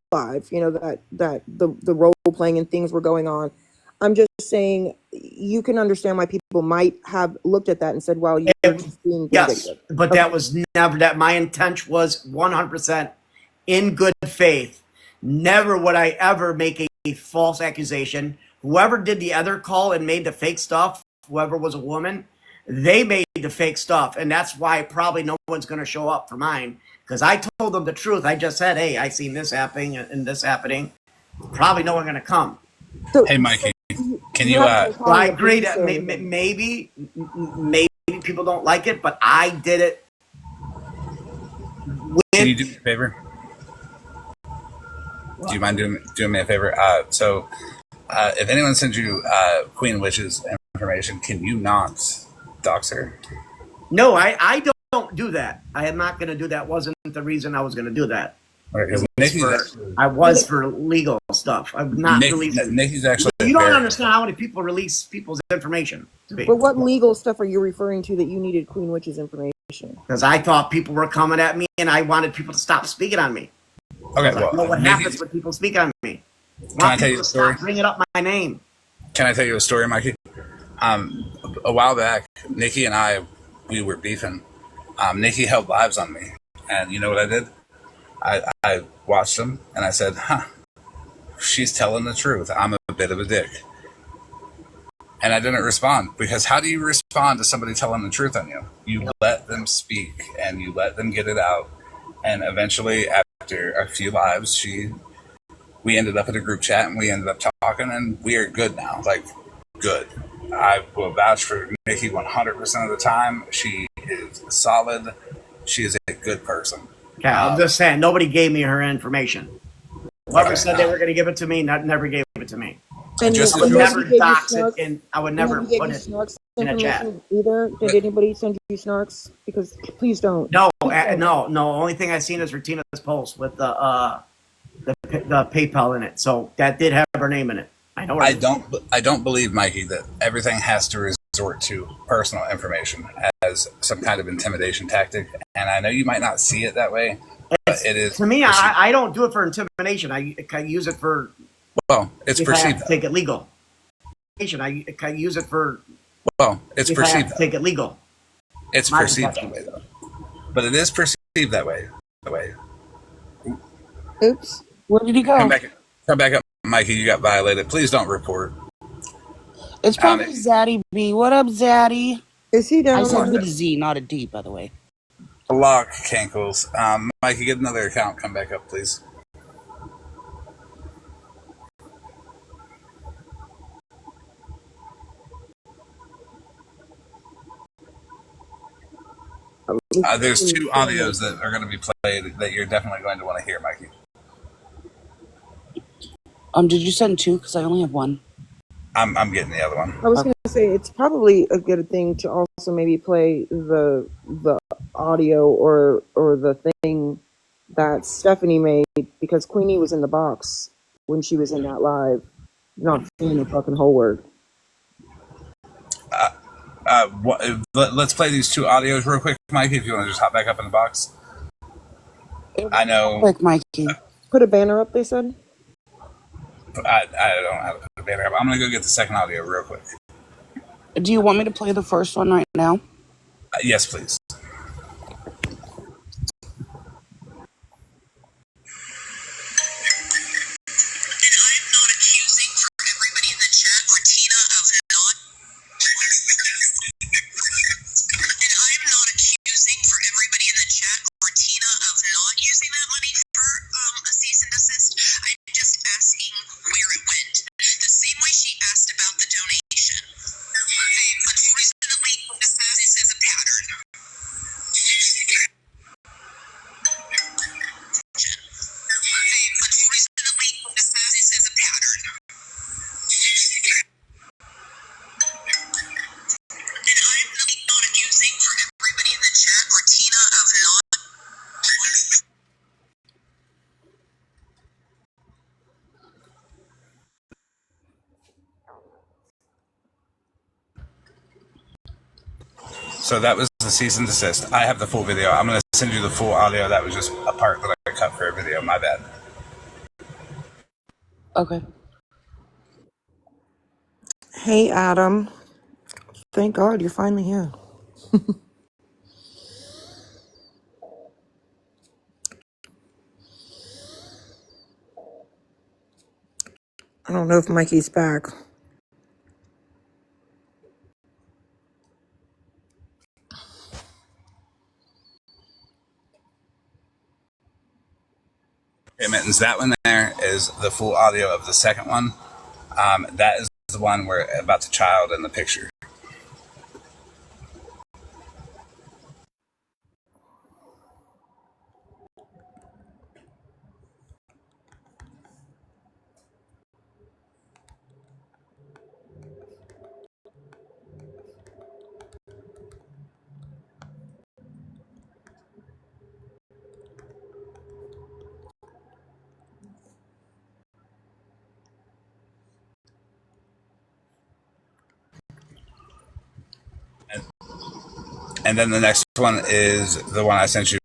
that the role playing and things were going on. I'm just saying, you can understand why people might have looked at that and said, "Well, you're just being vindictive." Yes, but that was never that. My intent was 100% in good faith. Never would I ever make a false accusation. Whoever did the other call and made the fake stuff, whoever was a woman, they made the fake stuff, and that's why probably no one's going to show up for mine, because I told them the truth. I just said, "Hey, I seen this happening and this happening." Probably no one going to come. Hey, Mikey, can you? I agree that maybe people don't like it, but I did it. Can you do me a favor? Do you mind doing me a favor? So, if anyone sends you Queen Witch's information, can you not dox her? No, I don't do that. I am not going to do that. Wasn't the reason I was going to do that. I was for legal stuff. I'm not releasing. Nikki's actually. You don't understand how many people release people's information to me. But what legal stuff are you referring to that you needed Queen Witch's information? Because I thought people were coming at me, and I wanted people to stop speaking on me. Okay, well, I know what happens when people speak on me. Can I tell you a story? Stop bringing up my name. Can I tell you a story, Mikey? A while back, Nikki and we were beefing. Nikki held lives on me, and you know what I did? I watched them, and I said, she's telling the truth. I'm a bit of a dick. And I didn't respond, because how do you respond to somebody telling the truth on you? You let them speak, and you let them get it out. And eventually, after a few lives, we ended up in a group chat, and we ended up talking, and we are good now. Like, good. I will vouch for Nikki 100% of the time. She is solid. She is a good person. Okay, I'm just saying, nobody gave me her information. Whoever said they were going to give it to me, never gave it to me. And I would never dox it, and I would never put it. in a chat. information either? Did anybody send you snarks? Because please don't. No, no. Only thing I've seen is Retina's post with the PayPal in it. So that did have her name in it. I know. I don't believe, Mikey, that everything has to resort to personal information as some kind of intimidation tactic. And I know you might not see it that way, but it is. To me, I don't do it for intimidation. I use it for. Well, it's if perceived. I have to take it legal. I use it for. Well, it's if perceived. I have to take it legal. It's perceived that way, though. But it is perceived that way. Oops. Where did he go? Come back up, Mikey. You got violated. Please don't report. It's probably Zaddy B. What up, Zaddy? Is he down I said there? with a Z, not a D, by the way. Block cankles. Mikey, get another account. Come back up, please. There's 2 audios that are going to be played that you're definitely going to want to hear, Mikey. Did you send 2? Because I only have 1. I'm getting the other one. I was going to say it's probably a good thing to also maybe play the audio or the thing that Stephanie made, because Queenie was in the box when she was in that live, not saying a fucking whole word. Let's play these 2 audios real quick, Mikey, if you want to just hop back up in the box. I know. Quick, Mikey. Put a banner up, they said? I don't know how to put a banner up. I'm going to go get the second audio real quick. Do you want me to play the first one right now? Yes, please. So that was the cease and desist. I have the full video. I'm going to send you the full audio. That was just a part that I cut for a video. My bad. Okay. Hey, Adam. Thank God you're finally here. I don't know if Mikey's back. Okay, Mittens, that one there is the full audio of the second one. That is the one where about the child in the picture. And then the next one is the one I sent you.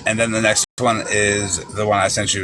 And then the next one is the one I sent you